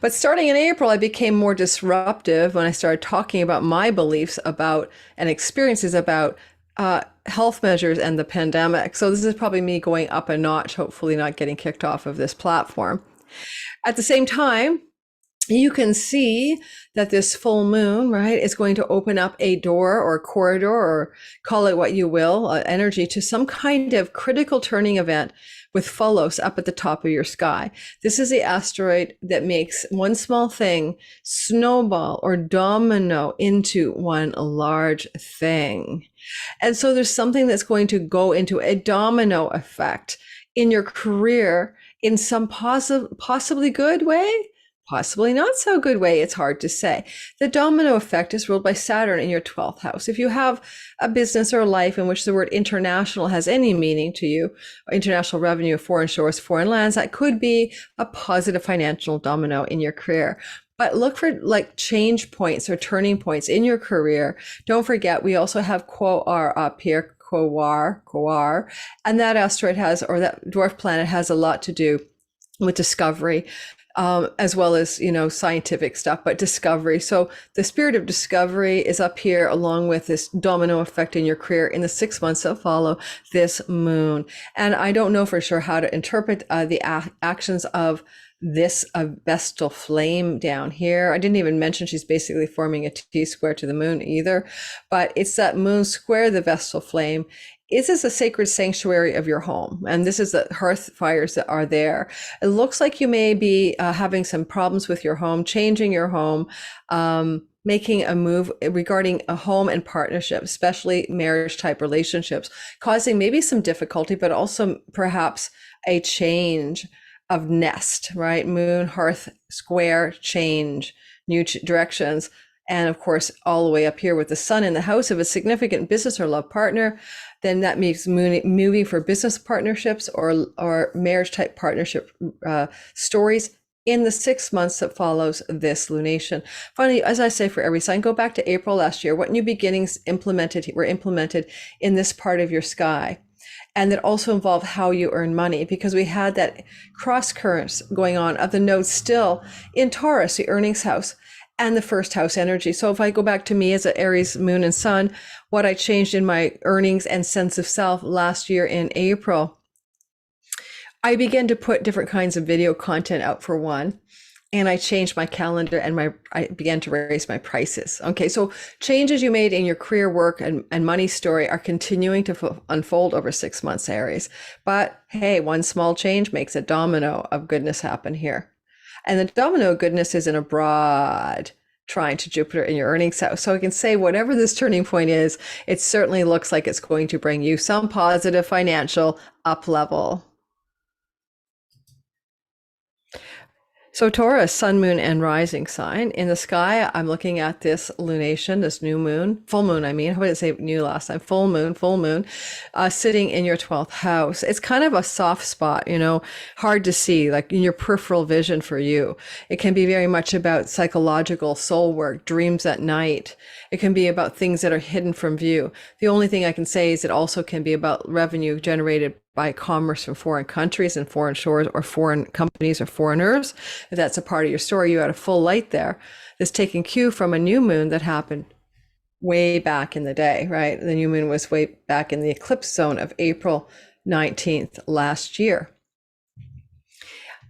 But starting in April, I became more disruptive when I started talking about my beliefs about and experiences about health measures and the pandemic. So this is probably me going up a notch, hopefully not getting kicked off of this platform. At the same time, you can see that this full moon, right, is going to open up a door or a corridor, or call it what you will, energy to some kind of critical turning event with Pholus up at the top of your sky. This is the asteroid that makes one small thing snowball or domino into one large thing. And so there's something that's going to go into a domino effect in your career in some possibly good way, possibly not so good way. It's hard to say. The domino effect is ruled by Saturn in your 12th house. If you have a business or a life in which the word international has any meaning to you, international revenue, foreign shores, foreign lands, that could be a positive financial domino in your career. But look for like change points or turning points in your career. Don't forget, we also have Quaor up here, Quaor, and that asteroid has, or that dwarf planet has a lot to do with discovery, as well as, scientific stuff, but discovery. So the spirit of discovery is up here along with this domino effect in your career in the 6 months that follow this moon. And I don't know for sure how to interpret the actions of this vestal flame down here. I didn't even mention she's basically forming a T-square to the moon either, but it's that moon square, the vestal flame. This is a sacred sanctuary of your home, and this is the hearth fires that are there. It looks like you may be having some problems with your home, changing your home, making a move regarding a home and partnership, especially marriage type relationships, causing maybe some difficulty, but also perhaps a change of nest, right? Moon, hearth, square, change, new directions. And of course, all the way up here with the sun in the house of a significant business or love partner, then that means moving for business partnerships or marriage type partnership stories in the 6 months that follows this lunation. Finally, as I say for every sign, go back to April last year. What new beginnings were implemented in this part of your sky? And that also involve how you earn money, because we had that cross currents going on of the nodes still in Taurus, the earnings house, and the first house energy. So if I go back to me as an Aries moon and sun, what I changed in my earnings and sense of self last year in April, I began to put different kinds of video content out for one. And I changed my calendar and I began to raise my prices. Okay, so changes you made in your career, work, and money story are continuing to unfold over 6 months, Aries. But hey, one small change makes a domino of goodness happen here. And the domino of goodness is in a broad trine to Jupiter in your earnings house. So I can say whatever this turning point is, it certainly looks like it's going to bring you some positive financial up level. So Taurus, sun, moon, and rising sign. In the sky, I'm looking at this lunation, this new moon, full moon, I mean. How did I say new last time? Full moon, sitting in your 12th house. It's kind of a soft spot, hard to see, like in your peripheral vision for you. It can be very much about psychological soul work, dreams at night. It can be about things that are hidden from view. The only thing I can say is it also can be about revenue generated by commerce from foreign countries and foreign shores or foreign companies or foreigners. If that's a part of your story, you had a full light there. This taking cue from a new moon that happened way back in the day, right? The new moon was way back in the eclipse zone of April 19th last year.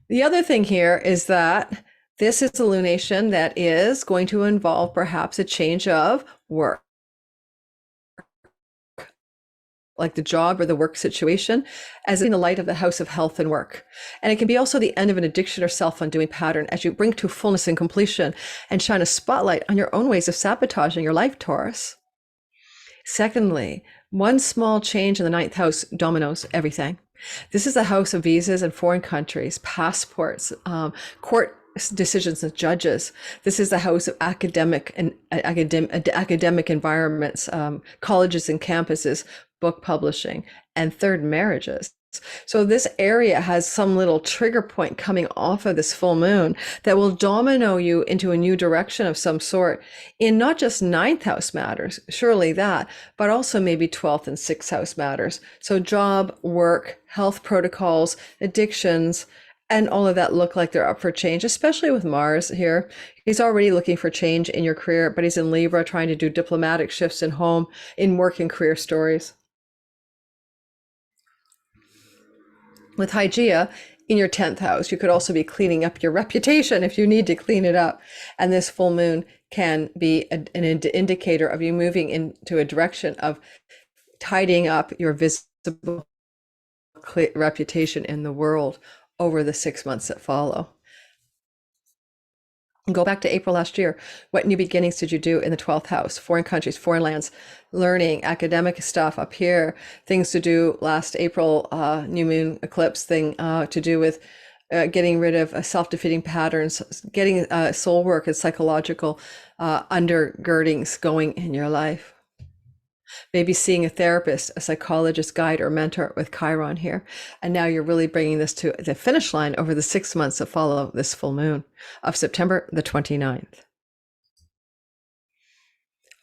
The other thing here is that this is a lunation that is going to involve perhaps a change of work, like the job or the work situation, as in the light of the house of health and work. And it can be also the end of an addiction or self-undoing pattern as you bring to fullness and completion and shine a spotlight on your own ways of sabotaging your life, Taurus. Secondly, one small change in the ninth house dominoes everything. This is the house of visas and foreign countries, passports, court decisions and judges. This is the house of academic environments, colleges and campuses, book publishing, and third marriages. So this area has some little trigger point coming off of this full moon that will domino you into a new direction of some sort in not just ninth house matters, surely that, but also maybe 12th and 6th house matters. So job, work, health protocols, addictions, and all of that look like they're up for change, especially with Mars here. He's already looking for change in your career, but he's in Libra trying to do diplomatic shifts in home, in work and career stories. With Hygeia in your 10th house, you could also be cleaning up your reputation if you need to clean it up. And this full moon can be an indicator of you moving into a direction of tidying up your visible reputation in the world over the 6 months that follow. Go back to April last year. What new beginnings did you do in the 12th house? Foreign countries, foreign lands, learning, academic stuff up here, things to do last April, new moon eclipse thing to do with getting rid of self-defeating patterns, getting soul work and psychological undergirdings going in your life. Maybe seeing a therapist, a psychologist, guide, or mentor with Chiron here. And now you're really bringing this to the finish line over the 6 months that follow this full moon of September the 29th.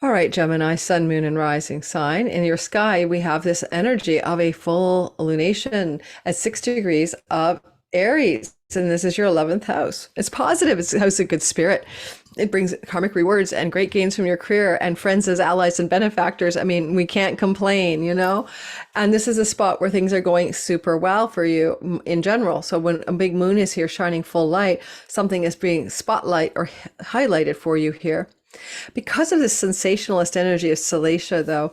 All right, Gemini, sun, moon, and rising sign. In your sky, we have this energy of a full lunation at 6 degrees of Aries. And this is your 11th house. It's positive. It's a house of good spirit. It brings karmic rewards and great gains from your career and friends as allies and benefactors. I mean, we can't complain, you know? And this is a spot where things are going super well for you in general. So when a big moon is here shining full light, something is being spotlight or highlighted for you here. Because of this sensationalist energy of Salacia, though,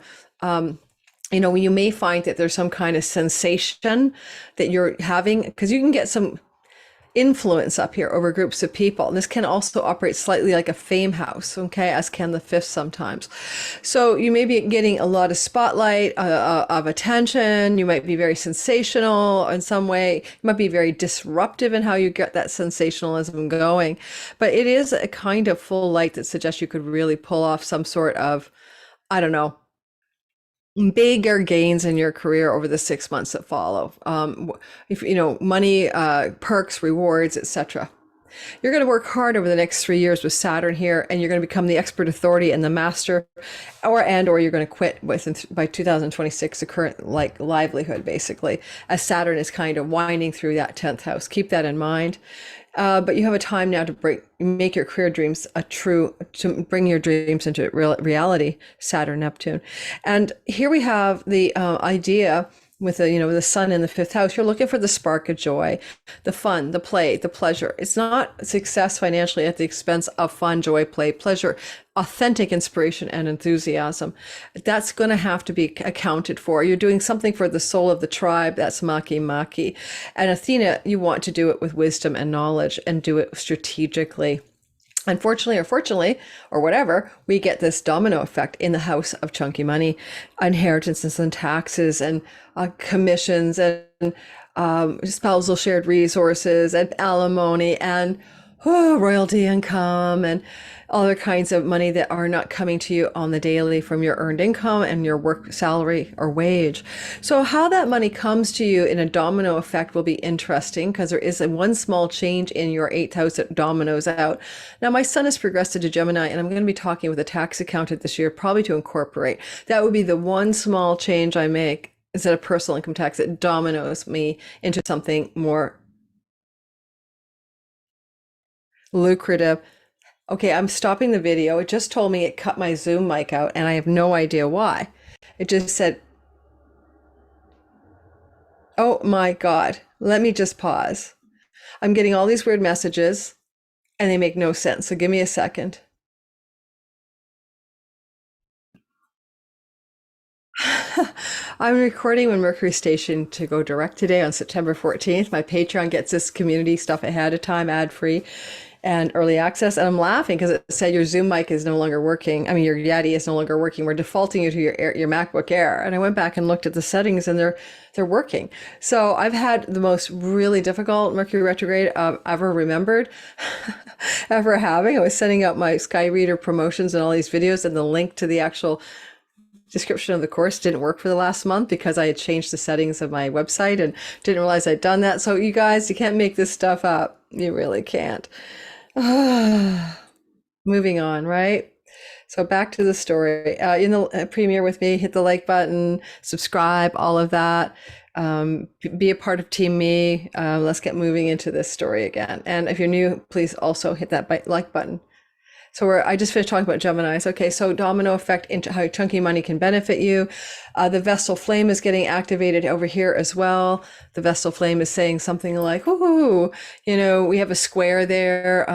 you know, you may find that there's some kind of sensation that you're having, because you can get some influence up here over groups of people. And this can also operate slightly like a fame house, okay, as can the fifth sometimes. So you may be getting a lot of spotlight of attention. You might be very sensational in some way. You might be very disruptive in how you get that sensationalism going. But it is a kind of full light that suggests you could really pull off some sort of, I don't know, bigger gains in your career over the 6 months that follow. If you know, money, perks, rewards, etc. You're going to work hard over the next 3 years with Saturn here, and you're going to become the expert authority and the master, or you're going to quit by 2026, the current livelihood basically, as Saturn is kind of winding through that 10th house. Keep that in mind. But you have a time now to make your career dreams to bring your dreams into reality, Saturn, Neptune. And here we have the idea with the sun in the 5th house. You're looking for the spark of joy, the fun, the play, the pleasure. It's not success financially at the expense of fun, joy, play, pleasure, authentic inspiration and enthusiasm. That's going to have to be accounted for. You're doing something for the soul of the tribe. That's Makemake. And Athena, you want to do it with wisdom and knowledge and do it strategically. Unfortunately or fortunately, or whatever, we get this domino effect in the house of chunky money, inheritances and taxes and commissions and spousal shared resources and alimony and royalty income and other kinds of money that are not coming to you on the daily from your earned income and your work salary or wage. So how that money comes to you in a domino effect will be interesting, because there is one small change in your 8th house that dominoes out. Now, my sun has progressed into Gemini, and I'm going to be talking with a tax accountant this year, probably to incorporate. That would be the one small change I make instead of personal income tax, it dominoes me into something more lucrative. Okay, I'm stopping the video. It just told me it cut my Zoom mic out, and I have no idea why. It just said, oh my God, let me just pause. I'm getting all these weird messages and they make no sense. So give me a second. I'm recording when Mercury stationed to go direct today on September 14th. My Patreon gets this community stuff ahead of time, ad free and early access. And I'm laughing because it said your Zoom mic is no longer working. I mean, your Yeti is no longer working. We're defaulting you to your MacBook Air. And I went back and looked at the settings and they're working. So I've had the most really difficult Mercury retrograde I've ever remembered ever having. I was sending out my Sky Reader promotions and all these videos, and the link to the actual description of the course didn't work for the last month because I had changed the settings of my website and didn't realize I'd done that. So you guys, you can't make this stuff up. You really can't. Moving on, right? So back to the story. In the premiere with me, hit the like button, subscribe, all of that. Be a part of Team Me. Let's get moving into this story again. And if you're new, please also hit that like button. So I just finished talking about Geminis. Okay, so domino effect into how chunky money can benefit you. The Vestal Flame is getting activated over here as well. The Vestal Flame is saying something like, "Ooh, we have a square there."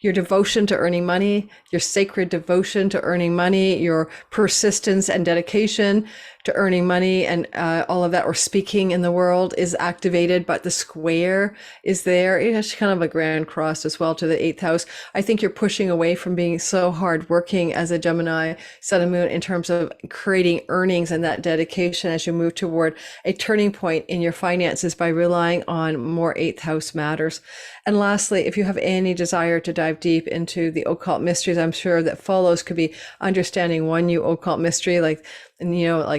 Your devotion to earning money, your sacred devotion to earning money, your persistence and dedication to earning money and all of that, or speaking in the world, is activated, but the square is there. It's kind of a grand cross as well to the 8th house. I think you're pushing away from being so hardworking as a Gemini Sun and Moon in terms of creating earnings and that dedication as you move toward a turning point in your finances by relying on more 8th house matters. And lastly, if you have any desire to dive deep into the occult mysteries, I'm sure that follows could be understanding one new occult mystery, like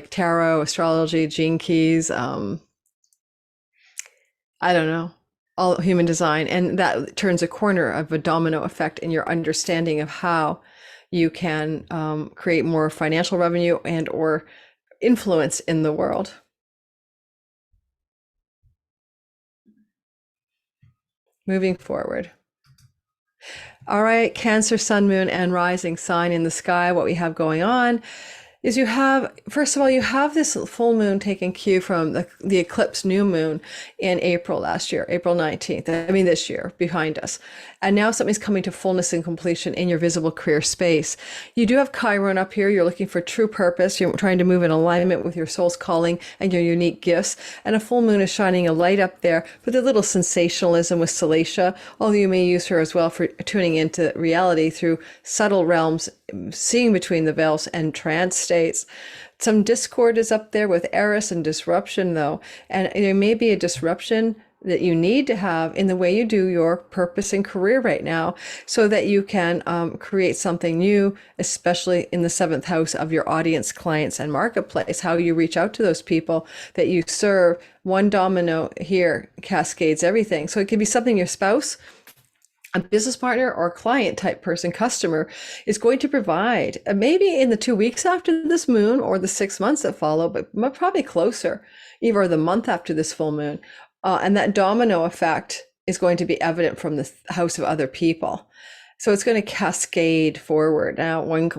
tarot, astrology, gene keys, I don't know, all human design. And that turns a corner of a domino effect in your understanding of how you can create more financial revenue and or influence in the world. Moving forward. All right, Cancer, Sun, Moon, and rising sign in the sky. What we have going on is you have this full moon taking cue from the eclipse new moon in April last year, April 19th. This year behind us. And now something's coming to fullness and completion in your visible career space. You do have Chiron up here. You're looking for true purpose. You're trying to move in alignment with your soul's calling and your unique gifts. And a full moon is shining a light up there with a little sensationalism with Salacia, although you may use her as well for tuning into reality through subtle realms, seeing between the veils and trance states. Some discord is up there with Aries and disruption though. And there may be a disruption that you need to have in the way you do your purpose and career right now so that you can create something new, especially in the 7th house of your audience, clients, and marketplace, how you reach out to those people that you serve. One domino here cascades everything. So it could be something your spouse, a business partner, or client type person, customer, is going to provide, maybe in the 2 weeks after this moon or the 6 months that follow, but probably closer, either the month after this full moon. And that domino effect is going to be evident from the house of other people. So it's going to cascade forward. Now, one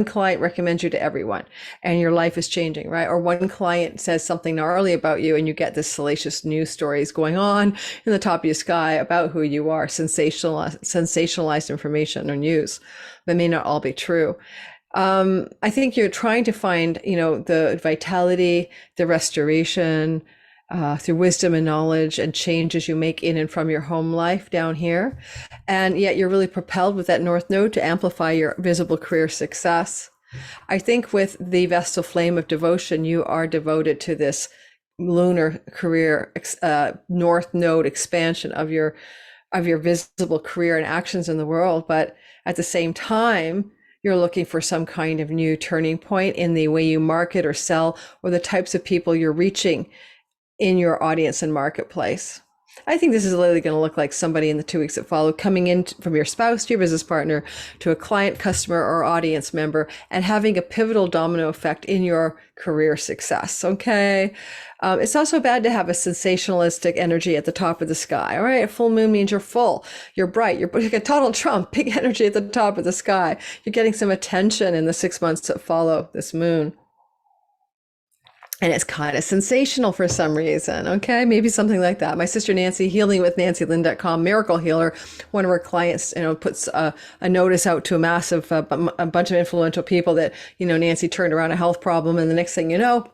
client recommends you to everyone and your life is changing, right? Or one client says something gnarly about you and you get this salacious news stories going on in the top of your sky about who you are, sensationalized information or news that may not all be true. I think you're trying to find, the vitality, the restoration, through wisdom and knowledge and changes you make in and from your home life down here. And yet you're really propelled with that North Node to amplify your visible career success. I think with the Vestal Flame of devotion, you are devoted to this lunar career, North Node expansion of your visible career and actions in the world. But at the same time, you're looking for some kind of new turning point in the way you market or sell, or the types of people you're reaching in your audience and marketplace. I think this is literally going to look like somebody in the 2 weeks that follow coming in from your spouse to your business partner to a client, customer, or audience member and having a pivotal domino effect in your career success. Okay. It's also bad to have a sensationalistic energy at the top of the sky. All right. A full moon means you're full, you're bright, you're like a Donald Trump, big energy at the top of the sky. You're getting some attention in the 6 months that follow this moon. And it's kind of sensational for some reason. Okay, maybe something like that. My sister Nancy, healingwithnancylyn.com, miracle healer, one of her clients, puts a notice out to a massive, a bunch of influential people that, Nancy turned around a health problem. And the next thing you know,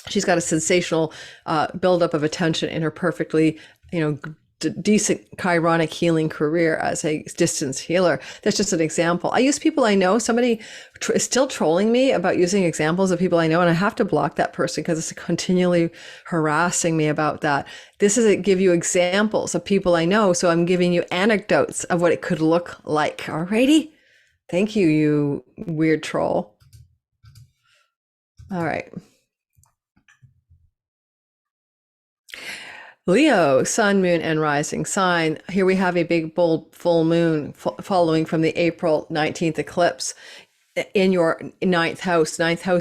she's got a sensational buildup of attention in her perfectly, decent chironic healing career as a distance healer. That's just an example. I use people I know. Somebody is still trolling me about using examples of people I know, and I have to block that person because it's continually harassing me about that. This is give you examples of people I know, so I'm giving you anecdotes of what it could look like. Alrighty? Thank you, you weird troll. All right. Leo, sun, moon, and rising sign. Here we have a big, bold full moon following from the April 19th eclipse in your ninth house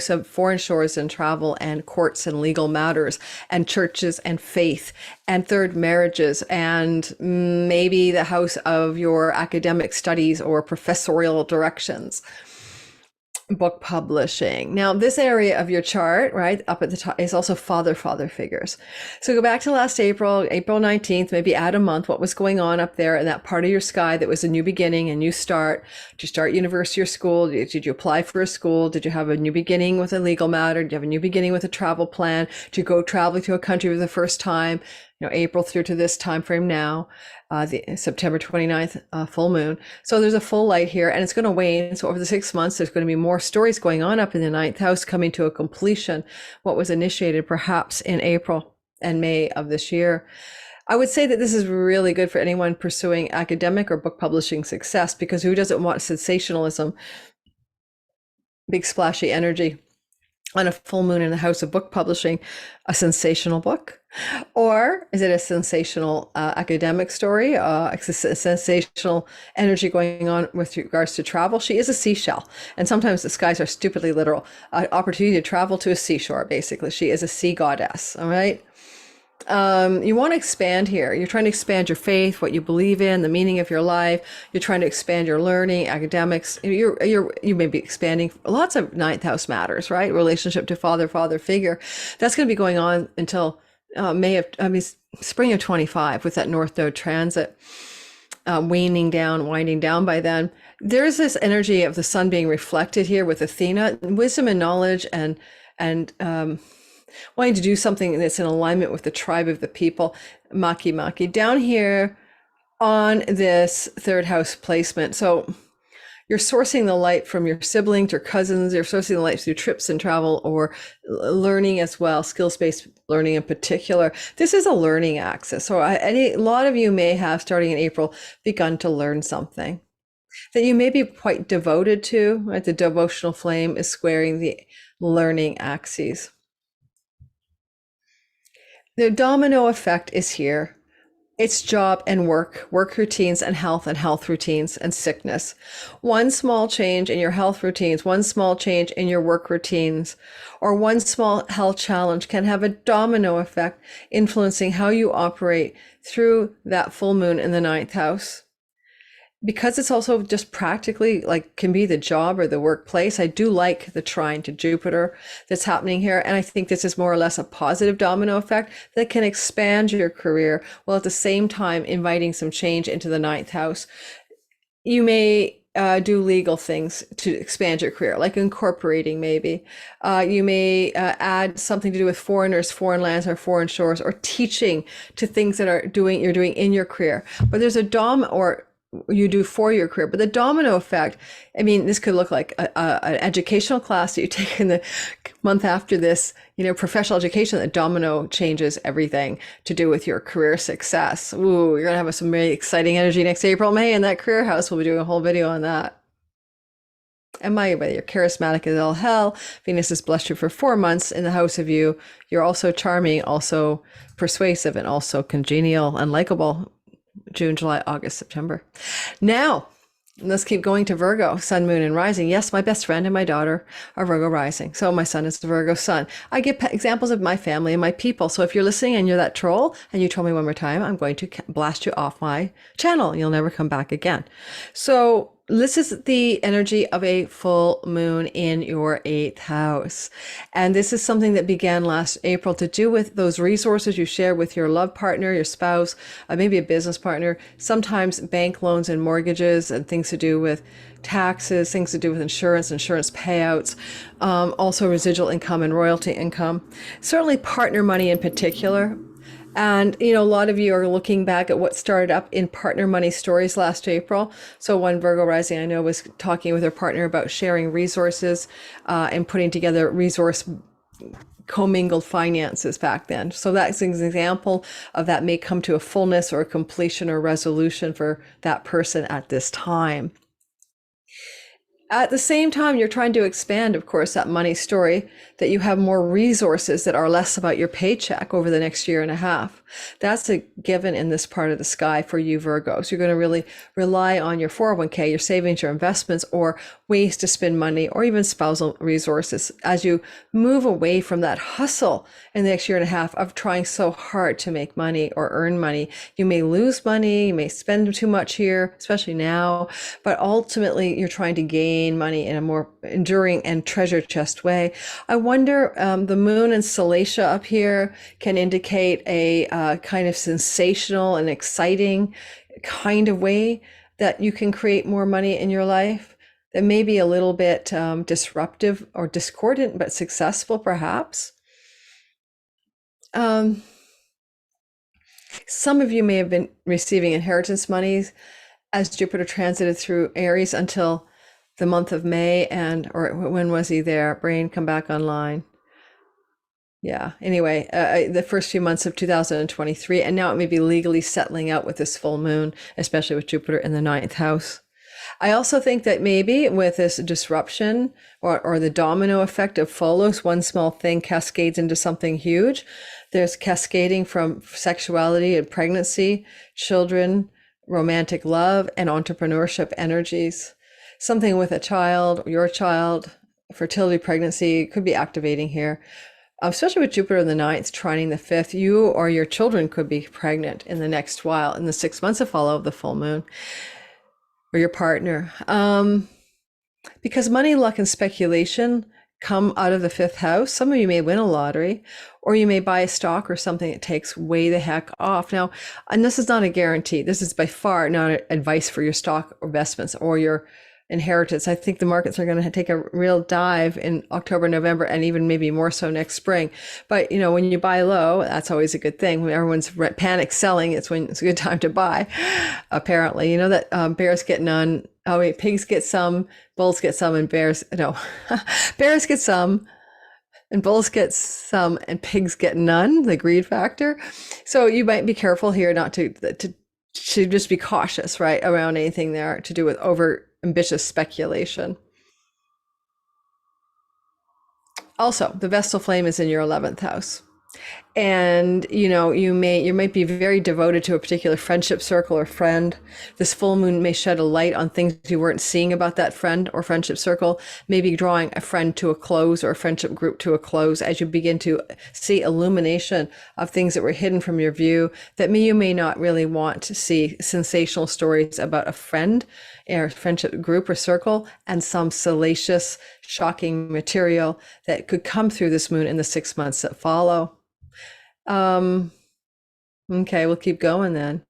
of foreign shores and travel and courts and legal matters and churches and faith and third marriages and maybe the house of your academic studies or professorial directions. Book publishing. Now, this area of your chart, right, up at the top is also father figures. So go back to last April 19th, maybe add a month, what was going on up there in that part of your sky that was a new beginning, a new start. Did you start university or school? Did you apply for a school? Did you have a new beginning with a legal matter? Did you have a new beginning with a travel plan? Did you go traveling to a country for the first time? April through to this time frame now, the September 29th full moon. So there's a full light here and it's going to wane. So over the 6 months, there's going to be more stories going on up in the ninth house coming to a completion. What was initiated perhaps in April and May of this year. I would say that this is really good for anyone pursuing academic or book publishing success, because who doesn't want sensationalism, big splashy energy on a full moon in the house of book publishing? A sensational book? Or is it a sensational academic story, a sensational energy going on with regards to travel? She is a seashell, and sometimes the skies are stupidly literal. Opportunity to travel to a seashore, basically. She is a sea goddess, all right? You want to expand here. You're trying to expand your faith, what you believe in, the meaning of your life. You're trying to expand your learning, academics. You may be expanding lots of ninth house matters, right? Relationship to father figure. That's going to be going on until spring of 25 with that North Node transit, winding down by then. There's this energy of the sun being reflected here with Athena, wisdom and knowledge, and wanting to do something that's in alignment with the tribe of the people, Makemake, down here on this third house placement. So you're sourcing the light from your siblings or cousins. You're sourcing the light through trips and travel or learning as well, skills-based learning in particular. This is a learning axis. So a lot of you may have, starting in April, begun to learn something that you may be quite devoted to, right? The devotional flame is squaring the learning axes. The domino effect is here. It's job and work routines and health routines and sickness. One small change in your health routines, one small change in your work routines, or one small health challenge can have a domino effect influencing how you operate through that full moon in the ninth house. Because it's also just practically can be the job or the workplace, I do like the trine to Jupiter that's happening here. And I think this is more or less a positive domino effect that can expand your career while at the same time inviting some change into the ninth house. You may do legal things to expand your career, like incorporating maybe. You may add something to do with foreigners, foreign lands, or foreign shores, or teaching to things that you're doing in your career. But there's or you do for your career. But the domino effect, this could look like an educational class that you take in the month after this, professional education. The domino changes everything to do with your career success. Ooh, you're going to have some really exciting energy next April, May in that career house. We'll be doing a whole video on that. And my way, you're charismatic as all hell. Venus has blessed you for 4 months in the house of you. You're also charming, also persuasive, and also congenial and likable. June, July, August, September. Now, let's keep going to Virgo, sun, moon, and rising. Yes, my best friend and my daughter are Virgo rising. So my son is the Virgo sun. I give examples of my family and my people. So if you're listening and you're that troll and you told me one more time, I'm going to blast you off my channel. You'll never come back again. So this is the energy of a full moon in your 8th house. And this is something that began last April to do with those resources you share with your love partner, your spouse, maybe a business partner, sometimes bank loans and mortgages and things to do with taxes, things to do with insurance payouts, also residual income and royalty income, certainly partner money in particular. And, a lot of you are looking back at what started up in partner money stories last April. So one Virgo rising I know was talking with her partner about sharing resources and putting together resource commingled finances back then. So that's an example of that may come to a fullness or a completion or resolution for that person at this time. At the same time, you're trying to expand, of course, that money story, that you have more resources that are less about your paycheck over the next year and a half. That's a given in this part of the sky for you Virgos. You're going to really rely on your 401k, your savings, your investments, or ways to spend money, or even spousal resources as you move away from that hustle in the next year and a half of trying so hard to make money or earn money. You may lose money, you may spend too much here, especially now, but ultimately you're trying to gain money in a more enduring and treasure chest way. I wonder, the moon and Salacia up here can indicate a kind of sensational and exciting kind of way that you can create more money in your life that may be a little bit disruptive or discordant, but successful perhaps. Some of you may have been receiving inheritance monies as Jupiter transited through Aries until the month of May, or when was he there? Brain, come back online. Yeah. Anyway, the first few months of 2023, and now it may be legally settling out with this full moon, especially with Jupiter in the 9th house. I also think that maybe with this disruption or the domino effect of Pholus, one small thing cascades into something huge. There's cascading from sexuality and pregnancy, children, romantic love, and entrepreneurship energies. Something with a child, your child, fertility, pregnancy could be activating here. Especially with Jupiter in the 9th, trining the 5th, you or your children could be pregnant in the next while, in the 6 months that follow the full moon, or your partner. Because money, luck, and speculation come out of the 5th house. Some of you may win a lottery, or you may buy a stock or something that takes way the heck off. Now, and this is not a guarantee. This is by far not advice for your stock investments or your inheritance. I think the markets are going to take a real dive in October, November, and even maybe more so next spring. But when you buy low, that's always a good thing. When everyone's panic selling, it's when it's a good time to buy. Apparently, that bears get none. Oh wait, pigs get some, bulls get some, and bears bears get some, and bulls get some, and pigs get none. The greed factor. So you might be careful here not to just be cautious, right, around anything there to do with over ambitious speculation. Also, the Vestal flame is in your 11th house. And you might be very devoted to a particular friendship circle or friend. This full moon may shed a light on things you weren't seeing about that friend or friendship circle, maybe drawing a friend to a close or a friendship group to a close as you begin to see illumination of things that were hidden from your view, that you may not really want to see sensational stories about a friend or friendship group or circle, and some salacious, shocking material that could come through this moon in the 6 months that follow. Okay, we'll keep going then.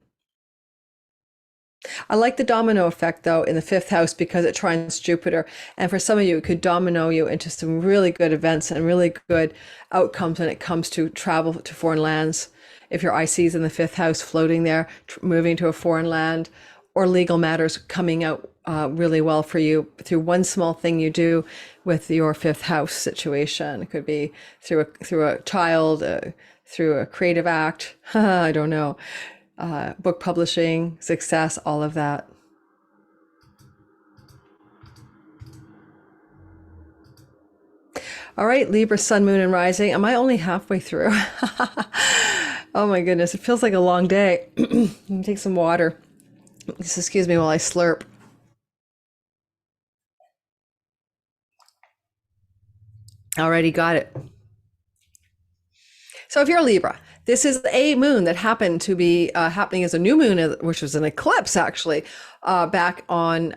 I like the domino effect though in the 5th house because it trines Jupiter, and for some of you it could domino you into some really good events and really good outcomes when it comes to travel to foreign lands. If your IC is in the 5th house, floating there, moving to a foreign land, or legal matters coming out really well for you through one small thing you do with your 5th house situation. It could be through a child, through a creative act, I don't know, book publishing, success, all of that. All right, Libra, sun, moon, and rising. Am I only halfway through? Oh my goodness, it feels like a long day. Let me take some water. Just excuse me while I slurp. Alrighty, got it. So if you're a Libra, this is a moon that happened to be happening as a new moon, which was an eclipse actually, back on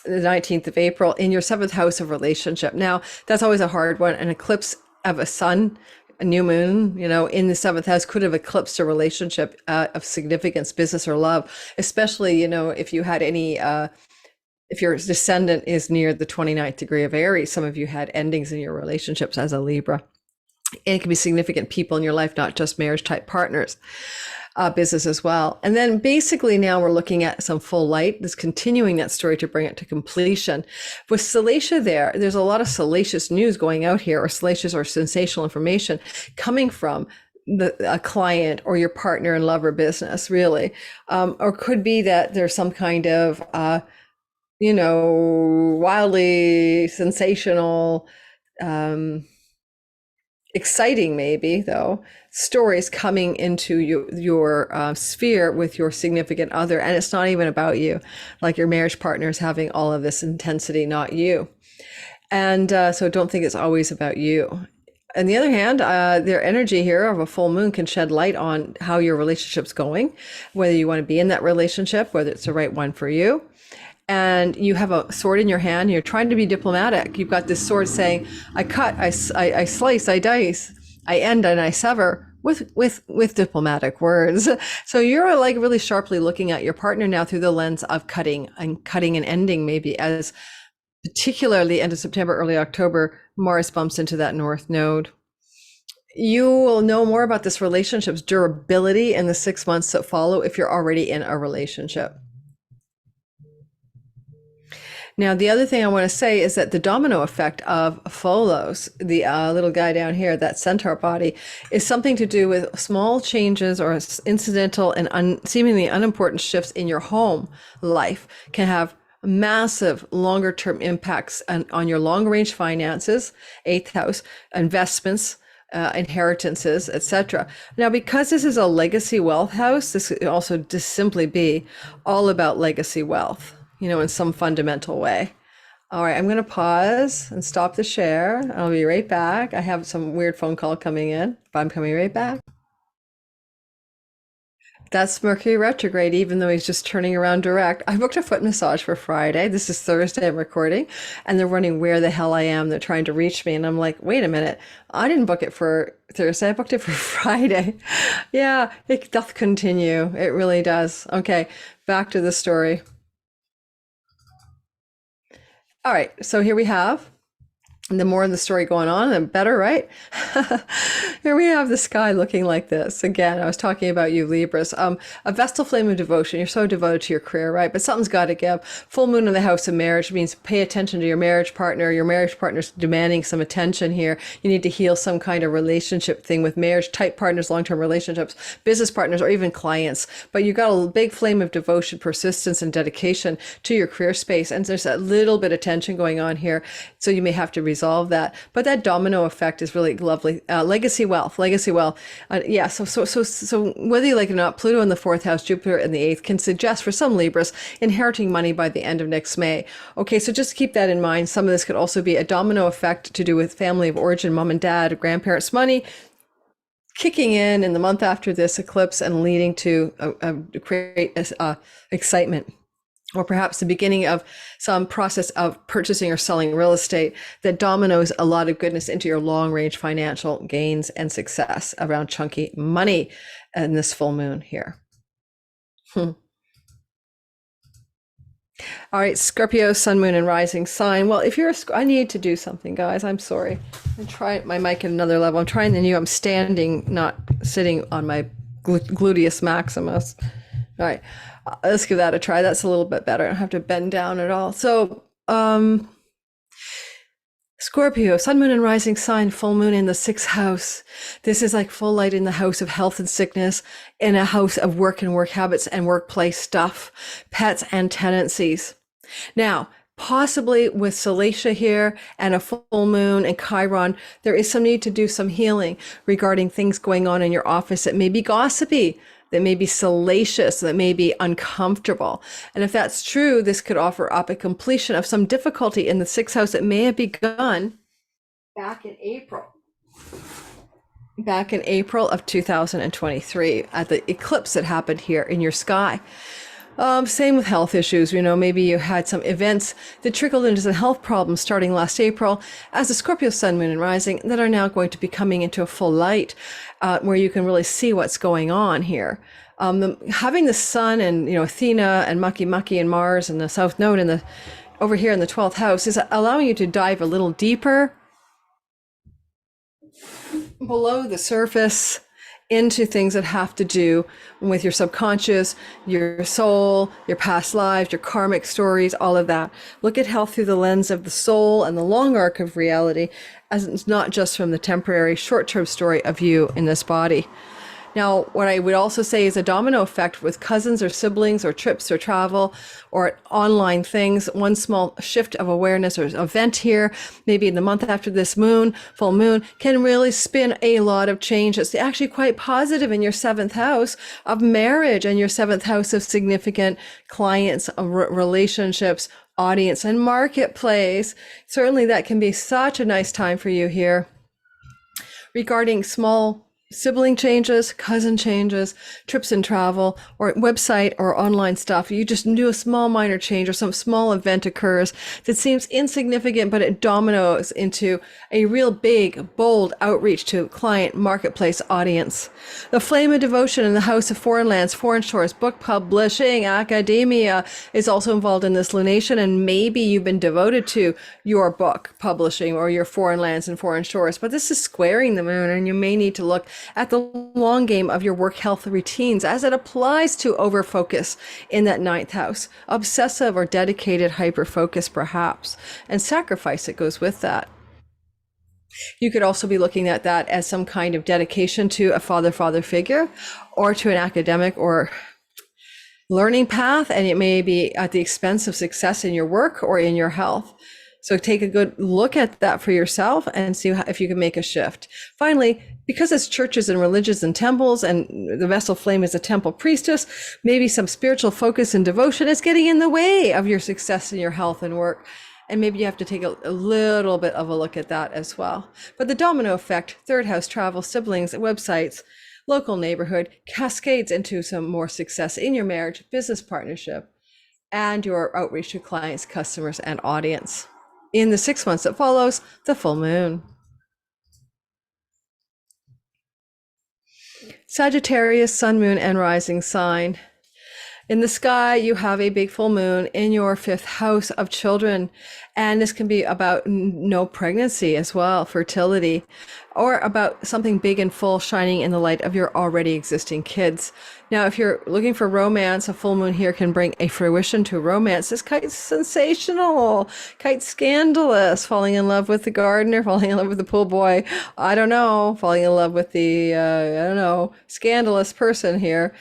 the 19th of April in your seventh house of relationship. Now, that's always a hard one. An eclipse of a sun, a new moon, in the seventh house could have eclipsed a relationship of significance, business or love, especially, if you had any if your descendant is near the 29th degree of Aries. Some of you had endings in your relationships as a Libra. And it can be significant people in your life, not just marriage type partners, business as well. And then basically now we're looking at some full light, this continuing that story to bring it to completion. With Salacia there's a lot of salacious news going out here, or salacious or sensational information coming from a client or your partner in love or business, really. Or could be that there's some kind of, wildly sensational, exciting maybe though, stories coming into your sphere with your significant other, and it's not even about you, like your marriage partner is having all of this intensity, not you. And so don't think it's always about you. On the other hand, their energy here of a full moon can shed light on how your relationship's going, whether you want to be in that relationship, whether it's the right one for you. And you have a sword in your hand, you're trying to be diplomatic. You've got this sword saying, I cut, I slice, I dice, I end and I sever with diplomatic words. So you're like really sharply looking at your partner now through the lens of cutting and ending, maybe, as particularly end of September, early October, Mars bumps into that North Node. You will know more about this relationship's durability in the 6 months that follow if you're already in a relationship. Now, the other thing I want to say is that the domino effect of Pholus, the little guy down here, that centaur body, is something to do with small changes or incidental and seemingly unimportant shifts in your home life can have massive longer term impacts on your long range finances, eighth house, investments, inheritances, etc. Now, because this is a legacy wealth house, this could also just simply be all about legacy wealth, in some fundamental way. All right, I'm going to pause and stop the share. I'll be right back. I have some weird phone call coming in, but I'm coming right back. That's Mercury retrograde, even though he's just turning around direct. I booked a foot massage for Friday. This is Thursday I'm recording, and they're wondering where the hell I am. They're trying to reach me, and I'm like, wait a minute. I didn't book it for Thursday. I booked it for Friday. Yeah, it doth continue. It really does. Okay, back to the story. All right, so here we have, and the more of the story going on, the better, right? Here we have the sky looking like this. Again, I was talking about you Libras. A vestal flame of devotion. You're so devoted to your career, right? But something's got to give. Full moon in the house of marriage means pay attention to your marriage partner. Your marriage partner's demanding some attention here. You need to heal some kind of relationship thing with marriage type partners, long-term relationships, business partners, or even clients. But you've got a big flame of devotion, persistence, and dedication to your career space. And there's a little bit of tension going on here. So you may have to resolve that. But that domino effect is really lovely. Legacy wealth. Yeah. So whether you like it or not, Pluto in the fourth house, Jupiter in the eighth can suggest for some Libras inheriting money by the end of next May. Okay. So just keep that in mind. Some of this could also be a domino effect to do with family of origin, mom and dad, grandparents' money kicking in the month after this eclipse and leading to a great excitement, or perhaps the beginning of some process of purchasing or selling real estate that dominoes a lot of goodness into your long-range financial gains and success around chunky money in this full moon here. All right, Scorpio, sun, moon, and rising sign. Well, if you're I need to do something, guys. I'm sorry. I'm trying my mic at another level. I'm trying the new. I'm standing, not sitting on my gluteus maximus. All right, let's give that a try. That's a little bit better. I don't have to bend down at all. So, Scorpio, sun, moon, and rising sign, full moon in the sixth house. This is like full light in the house of health and sickness, in a house of work and work habits and workplace stuff, pets and tenancies. Now, Possibly with Salacia here and a full moon and Chiron, there is some need to do some healing regarding things going on in your office that may be gossipy, that may be salacious, that may be uncomfortable. And if that's true, this could offer up a completion of some difficulty in the sixth house that may have begun back in April. Back in April of 2023 at the eclipse that happened here in your sky. Same with health issues. Maybe you had some events that trickled into some health problems starting last April as the Scorpio sun, moon, and rising that are now going to be coming into a full light, where you can really see what's going on here. Having the sun and, Athena and Makemake and Mars and the South Node over here in the 12th house is allowing you to dive a little deeper below the surface into things that have to do with your subconscious, your soul, your past lives, your karmic stories, all of that. Look at health through the lens of the soul and the long arc of reality, as it's not just from the temporary short-term story of you in this body. Now, what I would also say is a domino effect with cousins or siblings or trips or travel or online things. One small shift of awareness or event here, maybe in the month after this full moon, can really spin a lot of change. It's actually quite positive in your seventh house of marriage and your seventh house of significant clients, relationships, audience, and marketplace. Certainly that can be such a nice time for you here. Regarding small sibling changes, cousin changes, trips and travel, or website or online stuff. You just do a small minor change or some small event occurs that seems insignificant, but it dominoes into a real big, bold outreach to client, marketplace, audience. The flame of devotion in the house of foreign lands, foreign shores, book publishing, academia is also involved in this lunation. And maybe you've been devoted to your book publishing or your foreign lands and foreign shores, but this is squaring the moon, and you may need to look at the long game of your work health routines as it applies to overfocus in that ninth house, obsessive or dedicated hyper-focus perhaps, and sacrifice that goes with that. You could also be looking at that as some kind of dedication to a father figure or to an academic or learning path, and it may be at the expense of success in your work or in your health. So take a good look at that for yourself and see if you can make a shift. Finally, because it's churches and religions and temples, and the vessel flame is a temple priestess, maybe some spiritual focus and devotion is getting in the way of your success in your health and work. And maybe you have to take a little bit of a look at that as well. But the domino effect, third house, travel, siblings, websites, local neighborhood, cascades into some more success in your marriage, business partnership, and your outreach to clients, customers, and audience. In the 6 months that follows the full moon. Sagittarius, sun, moon, and rising sign. In the sky, you have a big full moon in your fifth house of children. And this can be about no pregnancy as well, fertility, or about something big and full shining in the light of your already existing kids. Now, if you're looking for romance, a full moon here can bring a fruition to romance. It's quite sensational, quite scandalous, falling in love with the gardener, falling in love with the pool boy. I don't know, falling in love with the, scandalous person here.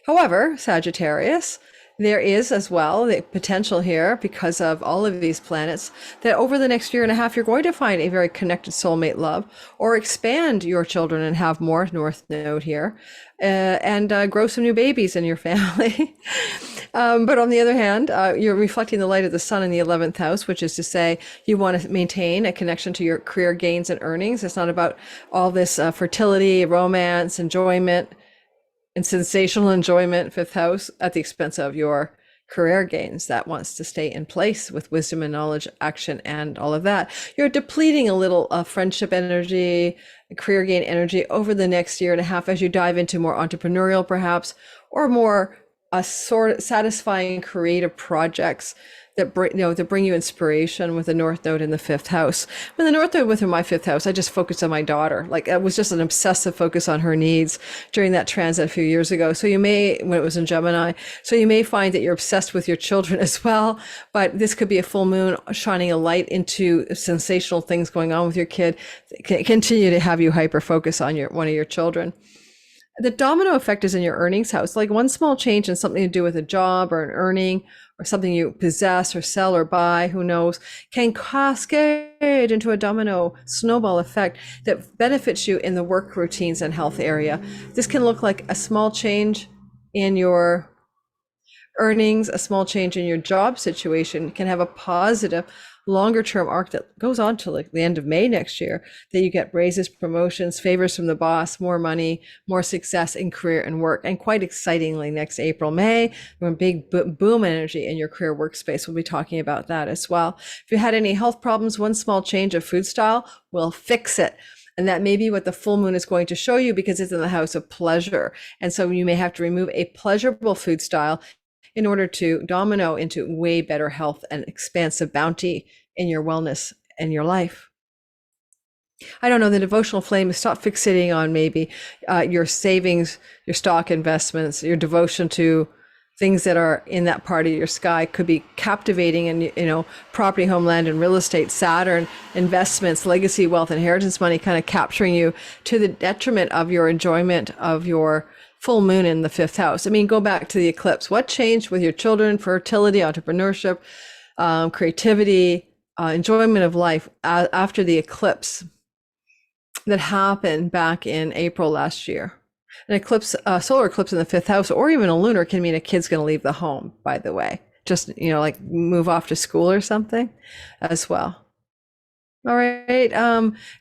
However, Sagittarius, there is as well the potential here, because of all of these planets, that over the next year and a half, you're going to find a very connected soulmate love, or expand your children and have more North Node here, and grow some new babies in your family. But on the other hand, you're reflecting the light of the sun in the 11th house, which is to say you want to maintain a connection to your career gains and earnings. It's not about all this fertility, romance, enjoyment, and sensational enjoyment, fifth house, at the expense of your career gains. That wants to stay in place with wisdom and knowledge, action, and all of that. You're depleting a little friendship energy, career gain energy over the next year and a half as you dive into more entrepreneurial, perhaps, or more sort of satisfying creative projects that bring you inspiration with the North Node in the fifth house. When the North Node went through my fifth house, I just focused on my daughter. Like, it was just an obsessive focus on her needs during that transit a few years ago. So you may, when it was in Gemini, so you may find that you're obsessed with your children as well. But this could be a full moon shining a light into sensational things going on with your kid. Continue to have you hyper focus on one of your children. The domino effect is in your earnings house. Like one small change in something to do with a job or an earning or something you possess or sell or buy, who knows, can cascade into a domino snowball effect that benefits you in the work routines and health area. This can look like a small change in your earnings, a small change in your job situation can have a positive longer term arc that goes on to like the end of May next year, that you get raises, promotions, favors from the boss, more money, more success in career and work. And quite excitingly, next April, May, we're a big boom energy in your career workspace. We'll be talking about that as well. If you had any health problems, one small change of food style will fix it. And that may be what the full moon is going to show you, because it's in the house of pleasure. And so you may have to remove a pleasurable food style in order to domino into way better health and expansive bounty in your wellness and your life. I don't know, the devotional flame is stop fixating on maybe your savings, your stock investments, your devotion to things that are in that part of your sky could be captivating, and property, homeland, and real estate, Saturn, investments, legacy, wealth, inheritance money, kind of capturing you to the detriment of your enjoyment of your full moon in the fifth house. I mean, go back to the eclipse. What changed with your children, fertility, entrepreneurship, creativity, enjoyment of life after the eclipse that happened back in April last year? An eclipse, solar eclipse in the fifth house, or even a lunar, can mean a kid's going to leave the home, by the way, just, like move off to school or something as well. All right.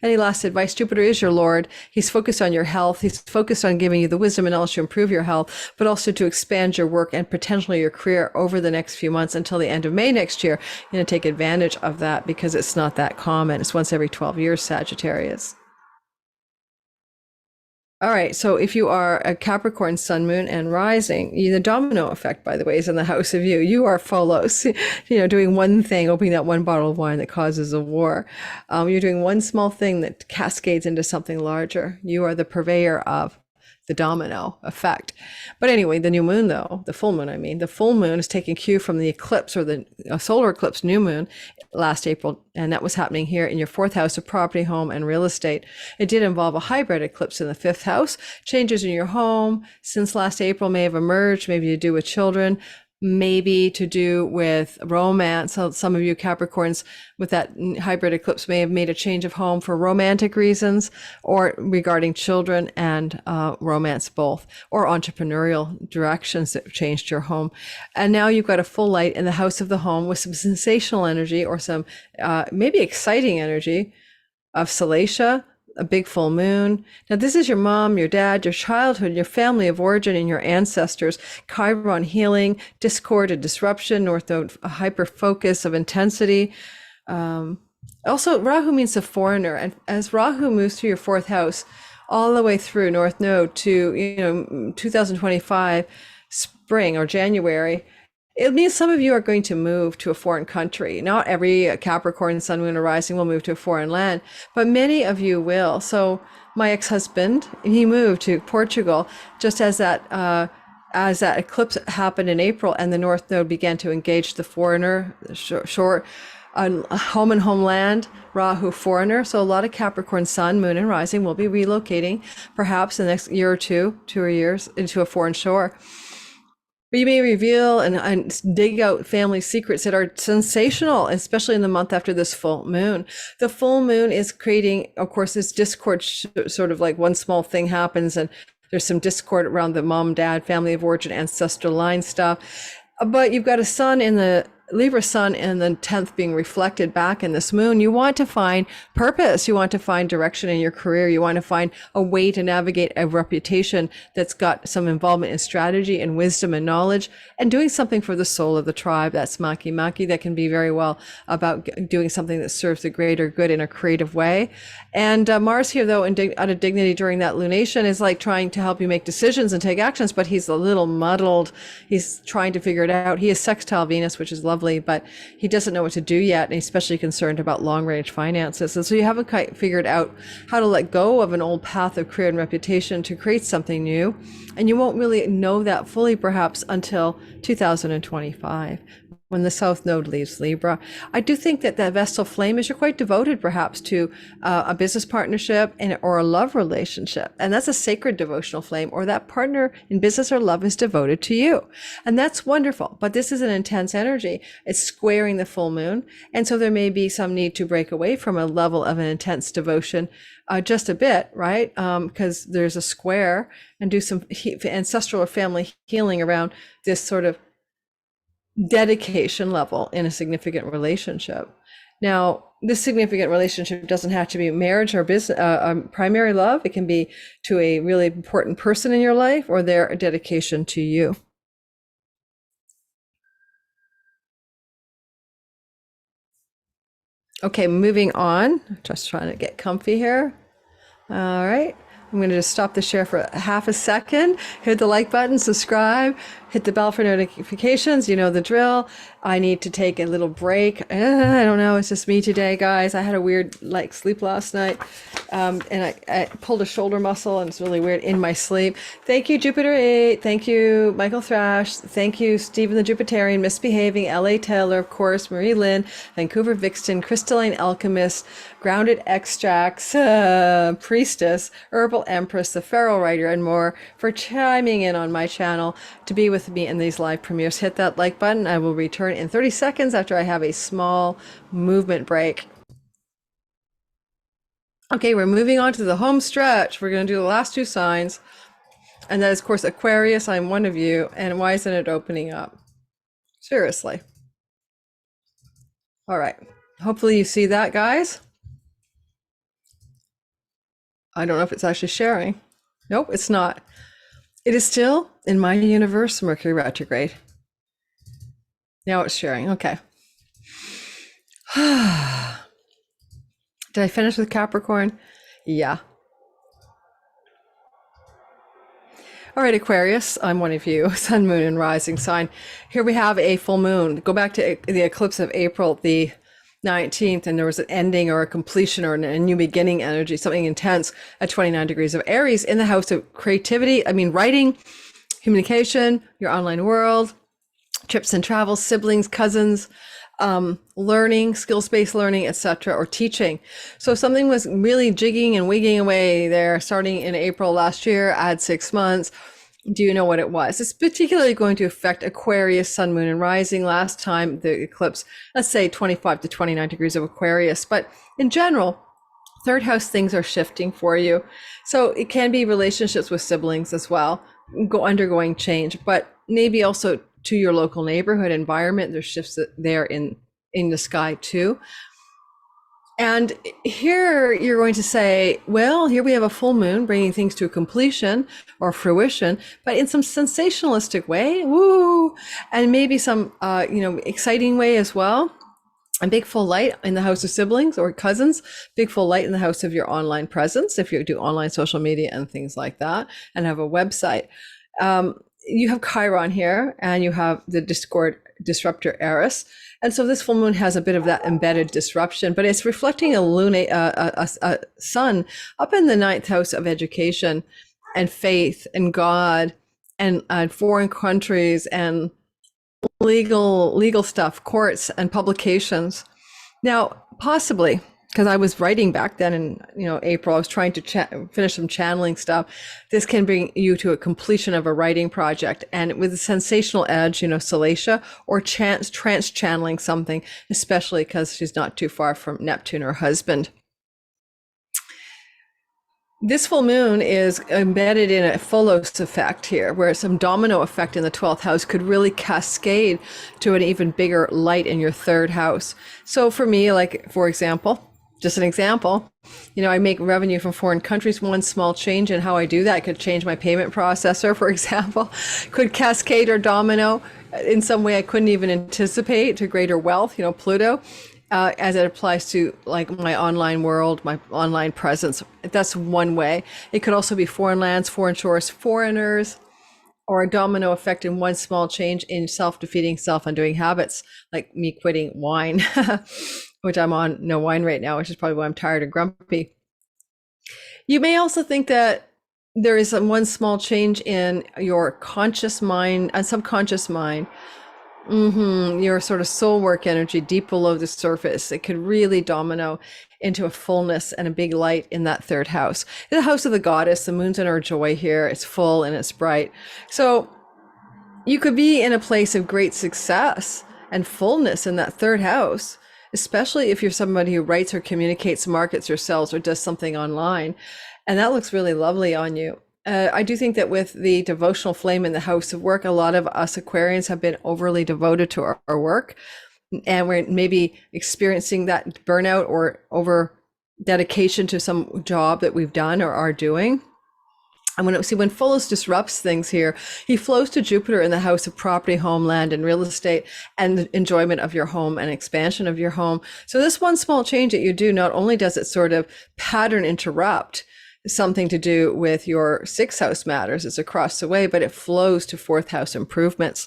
Any last advice? Jupiter is your Lord. He's focused on your health. He's focused on giving you the wisdom and knowledge to improve your health, but also to expand your work and potentially your career over the next few months until the end of May next year. You're going to take advantage of that because it's not that common. It's once every 12 years, Sagittarius. All right, so if you are a Capricorn, sun, moon, and rising, the domino effect, by the way, is in the house of you. You are Pholus, doing one thing, opening that one bottle of wine that causes a war. You're doing one small thing that cascades into something larger. You are the purveyor of the domino effect. But anyway, the new moon, though, the full moon is taking cue from the eclipse, or the solar eclipse new moon last April, and that was happening here in your fourth house of property, home, and real estate. It did involve a hybrid eclipse in the fifth house. Changes in your home since last April may have emerged, maybe to do with children, maybe to do with romance. So some of you Capricorns with that hybrid eclipse may have made a change of home for romantic reasons, or regarding children and romance both, or entrepreneurial directions that changed your home. And now you've got a full light in the house of the home with some sensational energy, or some maybe exciting energy of Salacia, a big full moon. Now, this is your mom, your dad, your childhood, your family of origin, and your ancestors. Chiron, healing, discord, a disruption, North Node, a hyper focus of intensity. Also, Rahu means the foreigner. And as Rahu moves through your fourth house, all the way through North Node to, 2025 spring or January, it means some of you are going to move to a foreign country. Not every Capricorn, sun, moon, or rising will move to a foreign land, but many of you will. So my ex-husband, he moved to Portugal just as that eclipse happened in April, and the North Node began to engage the foreigner, home and homeland, Rahu foreigner. So a lot of Capricorn, sun, moon, and rising will be relocating perhaps in the next year or 2 years into a foreign shore. But you may reveal and dig out family secrets that are sensational, especially in the month after this full moon. The full moon is creating, of course, this discord, sort of like one small thing happens and there's some discord around the mom, dad, family of origin, ancestral line stuff. But you've got a sun in the Libra sun and the 10th being reflected back in this moon. You want to find purpose. You want to find direction in your career. You want to find a way to navigate a reputation that's got some involvement in strategy and wisdom and knowledge, and doing something for the soul of the tribe. That's Makemake. That can be very well about doing something that serves the greater good in a creative way. And Mars here, though, out of dignity during that lunation, is like trying to help you make decisions and take actions, but he's a little muddled. He's trying to figure it out. He is sextile Venus, which is lovely, but he doesn't know what to do yet, and he's especially concerned about long-range finances. And so you haven't quite figured out how to let go of an old path of career and reputation to create something new, and you won't really know that fully perhaps until 2025, when the South Node leaves Libra. I do think that that Vestal flame is you're quite devoted perhaps to a business partnership or a love relationship. And that's a sacred devotional flame, or that partner in business or love is devoted to you. And that's wonderful. But this is an intense energy. It's squaring the full moon. And so there may be some need to break away from a level of an intense devotion just a bit, right? Because there's a square, and do some ancestral or family healing around this sort of dedication level in a significant relationship. Now, this significant relationship doesn't have to be marriage or business, primary love. It can be to a really important person in your life, or their dedication to you. Okay, moving on. Just trying to get comfy here. All right. I'm going to just stop the share for half a second. Hit the like button, subscribe, hit the bell for notifications. You know the drill. I need to take a little break. I don't know. It's just me today, guys. I had a weird sleep last night. And I pulled a shoulder muscle, and it's really weird in my sleep. Thank you, Jupiter 8. Thank you, Michael Thrash. Thank you, Stephen the Jupiterian, Misbehaving, L.A. Taylor, of course, Marie Lynn, Vancouver Vixen, Crystalline Alchemist, Grounded Extracts, Priestess, Herbal Empress, the Pharaoh Writer, and more for chiming in on my channel to be with me in these live premieres. Hit that like button. I will return in 30 seconds after I have a small movement break. Okay, we're moving on to the home stretch. We're going to do the last two signs. And that is, of course, Aquarius. I'm one of you. And why isn't it opening up? Seriously. All right. Hopefully you see that, guys. I don't know if it's actually sharing. Nope, it's not. It is still in my universe, Mercury retrograde. Now it's sharing. Okay. Did I finish with Capricorn? Yeah. All right, Aquarius, I'm one of you, sun, moon, and rising sign. Here we have a full moon. Go back to the eclipse of April the 19th, and there was an ending or a completion or a new beginning energy, something intense at 29 degrees of Aries in the house of creativity. I mean, writing, communication, your online world, trips and travels, siblings, cousins, learning, skills-based learning, etc., or teaching. So something was really jigging and wigging away there starting in April last year, add 6 months. Do you know what it was? It's particularly going to affect Aquarius, sun, moon, and rising. Last time the eclipse, let's say 25 to 29 degrees of Aquarius. But in general, third house things are shifting for you. So it can be relationships with siblings as well, undergoing change, but maybe also to your local neighborhood environment. There's shifts there in the sky too. And here you're going to say, well, here we have a full moon bringing things to a completion or fruition, but in some sensationalistic way, woo, and maybe some, exciting way as well. A big full light in the house of siblings or cousins, big full light in the house of your online presence, if you do online social media and things like that, and have a website. You have Chiron here, and you have the Discord disruptor Aries. And so this full moon has a bit of that embedded disruption, but it's reflecting a sun up in the ninth house of education and faith and God and foreign countries and legal stuff, courts and publications. Now, possibly, because I was writing back then in April, I was trying to finish some channeling stuff. This can bring you to a completion of a writing project, and with a sensational edge, Salacia, or trance channeling something, especially because she's not too far from Neptune, her husband. This full moon is embedded in a Pholus effect here, where some domino effect in the 12th house could really cascade to an even bigger light in your third house. So for me, for example, just an example, I make revenue from foreign countries. One small change in how I do that could change my payment processor, for example, could cascade or domino in some way I couldn't even anticipate to greater wealth, Pluto, as it applies to my online world, my online presence. That's one way. It could also be foreign lands, foreign shores, foreigners, or a domino effect in one small change in self-defeating, self-undoing habits, like me quitting wine, which I'm on no wine right now, which is probably why I'm tired and grumpy. You may also think that there is one small change in your conscious mind and subconscious mind Your sort of soul work energy deep below the surface. It could really domino into a fullness and a big light in that third house. The house of the goddess, the moon's in her joy here. It's full and it's bright. So you could be in a place of great success and fullness in that third house, especially if you're somebody who writes or communicates, markets or sells or does something online. And that looks really lovely on you. I do think that with the devotional flame in the house of work, a lot of us Aquarians have been overly devoted to our work, and we're maybe experiencing that burnout or over dedication to some job that we've done or are doing. And when Pholus disrupts things here, he flows to Jupiter in the house of property, homeland, and real estate, and the enjoyment of your home and expansion of your home. So this one small change that you do, not only does it sort of pattern interrupt something to do with your sixth house matters, it's across the way, but it flows to fourth house improvements.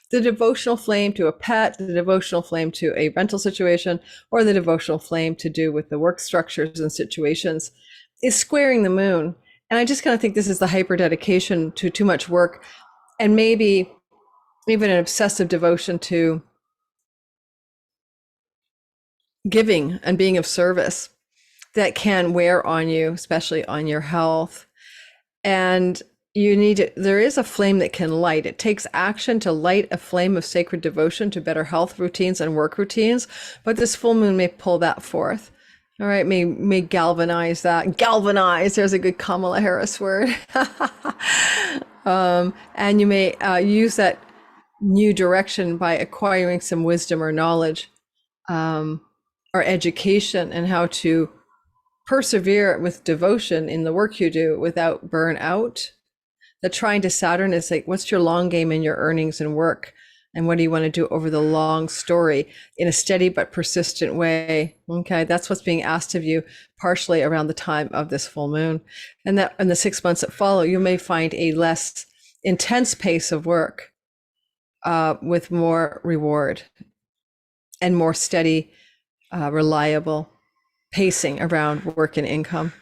The devotional flame to a pet, the devotional flame to a rental situation, or the devotional flame to do with the work structures and situations is squaring the moon. And I just kind of think this is the hyper dedication to too much work, and maybe even an obsessive devotion to giving and being of service that can wear on you, especially on your health. And there is a flame that can light. It takes action to light a flame of sacred devotion to better health routines and work routines, but this full moon may pull that forth. All right, may galvanize that. Galvanize, there's a good Kamala Harris word. And you may use that new direction by acquiring some wisdom or knowledge or education and how to persevere with devotion in the work you do without burnout. The trine to Saturn is like, what's your long game in your earnings and work? And what do you want to do over the long story in a steady but persistent way? Okay, that's what's being asked of you partially around the time of this full moon. And that in the 6 months that follow, you may find a less intense pace of work with more reward and more steady, reliable pacing around work and income.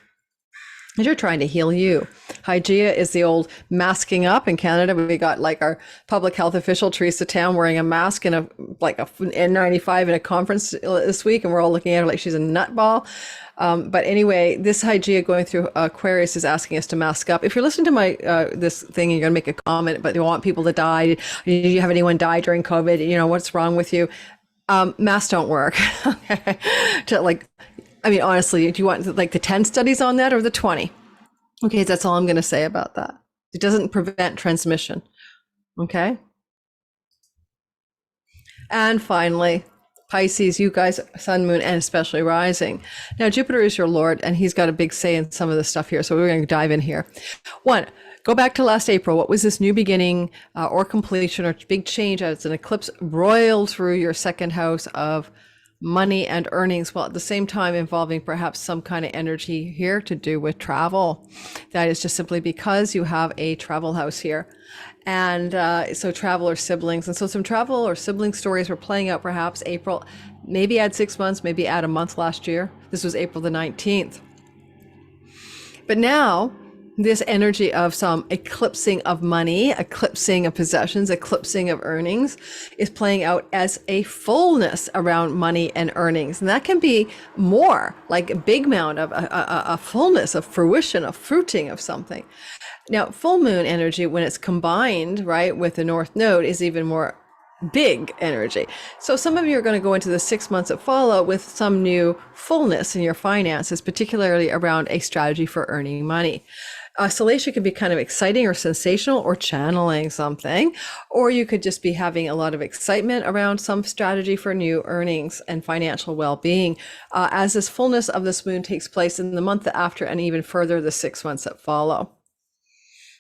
And you're trying to heal you. Hygeia is the old masking up. In Canada, we got like our public health official, Teresa Tam, wearing a mask and a N95 in a conference this week, and we're all looking at her like she's a nutball. But anyway, this Hygeia going through Aquarius is asking us to mask up. If you're listening to my this thing, you're going to make a comment, but you want people to die. Did you have anyone die during COVID? You know, what's wrong with you? Masks don't work. Honestly, do you want like the 10 studies on that or the 20? Okay, that's all I'm going to say about that. It doesn't prevent transmission. Okay. And finally, Pisces, you guys, sun, moon, and especially rising. Now, Jupiter is your Lord, and he's got a big say in some of the stuff here. So we're going to dive in here. One, go back to last April. What was this new beginning or completion or big change as an eclipse roiled through your second house of money and earnings, while at the same time involving perhaps some kind of energy here to do with travel? That is just simply because you have a travel house here. And so travel or siblings. And so some travel or sibling stories were playing out perhaps April, maybe add 6 months, maybe add a month last year. This was April the 19th. But now this energy of some eclipsing of money, eclipsing of possessions, eclipsing of earnings is playing out as a fullness around money and earnings. And that can be more like a big amount of a fullness, of fruition, of fruiting of something. Now, full moon energy, when it's combined, right, with the North Node, is even more big energy. So some of you are going to go into the 6 months that follow with some new fullness in your finances, particularly around a strategy for earning money. Salacia can be kind of exciting or sensational or channeling something, or you could just be having a lot of excitement around some strategy for new earnings and financial well-being as this fullness of this moon takes place in the month after and even further the 6 months that follow.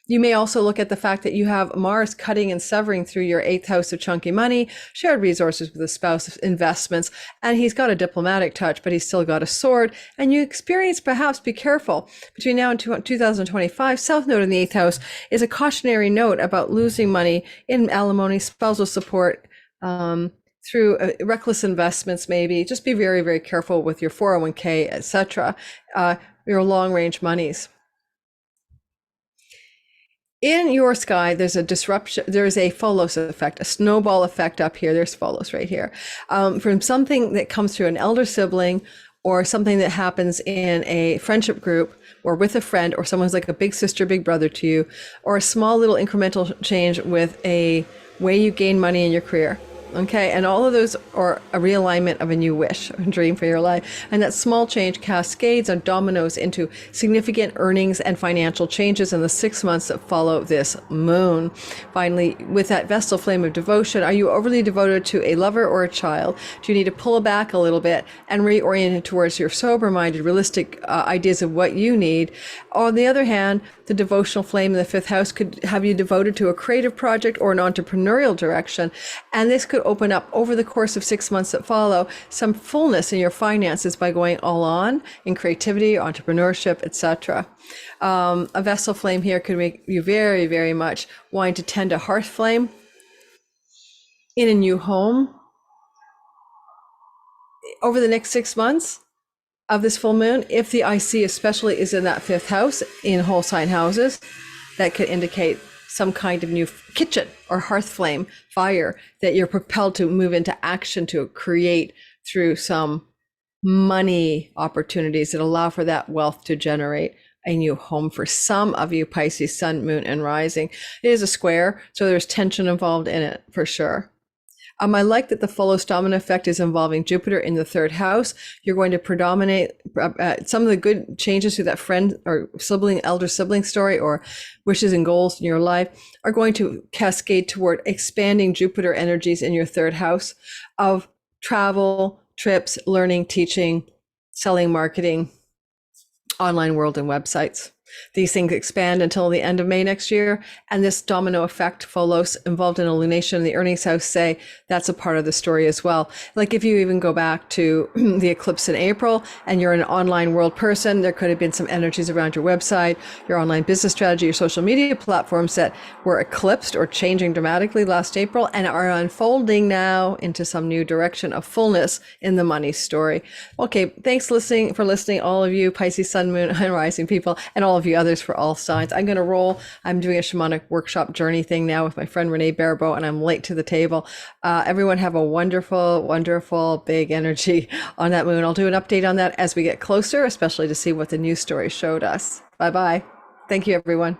You may also look at the fact that you have Mars cutting and severing through your 8th house of chunky money, shared resources with a spouse, investments, and he's got a diplomatic touch, but he's still got a sword. And you experience, perhaps be careful, between now and 2025, South Node in the 8th house is a cautionary note about losing money in alimony, spousal support, through reckless investments maybe. Just be very, very careful with your 401k, etc., your long-range monies. In your sky, there's a disruption, there's a Pholus effect, a snowball effect up here. There's Pholus right here. From something that comes through an elder sibling or something that happens in a friendship group or with a friend or someone's like a big sister, big brother to you, or a small little incremental change with a way you gain money in your career. Okay, and all of those are a realignment of a new wish, a dream for your life. And that small change cascades and dominoes into significant earnings and financial changes in the 6 months that follow this moon. Finally, with that Vestal flame of devotion, are you overly devoted to a lover or a child? Do you need to pull back a little bit and reorient it towards your sober-minded, realistic ideas of what you need? On the other hand, the devotional flame in the fifth house could have you devoted to a creative project or an entrepreneurial direction. And this could open up over the course of 6 months that follow some fullness in your finances by going all on in creativity, entrepreneurship, etc. A Vestal flame here could make you very, very much wanting to tend a hearth flame in a new home over the next 6 months of this full moon. If the IC especially is in that fifth house in whole sign houses, that could indicate some kind of new kitchen or hearth flame fire that you're propelled to move into action to create through some money opportunities that allow for that wealth to generate a new home for some of you, Pisces, sun, moon, and rising. It is a square, so there's tension involved in it for sure. I like that the Pholus domino effect is involving Jupiter in the third house. You're going to predominate some of the good changes to that friend or sibling, elder sibling story or wishes and goals in your life are going to cascade toward expanding Jupiter energies in your third house of travel, trips, learning, teaching, selling, marketing, online world, and websites. These things expand until the end of May next year. And this domino effect, Pholus, involved in a lunation in the earnings house, say that's a part of the story as well. Like if you even go back to the eclipse in April and you're an online world person, there could have been some energies around your website, your online business strategy, your social media platforms that were eclipsed or changing dramatically last April and are unfolding now into some new direction of fullness in the money story. Okay, thanks for listening, all of you Pisces, sun, moon, and rising people, and all of you others for all signs. I'm going to roll. I'm doing a shamanic workshop journey thing now with my friend Renee Baribeau, and I'm late to the table. Everyone have a wonderful, wonderful big energy on that moon. I'll do an update on that as we get closer, especially to see what the news story showed us. Bye-bye. Thank you, everyone.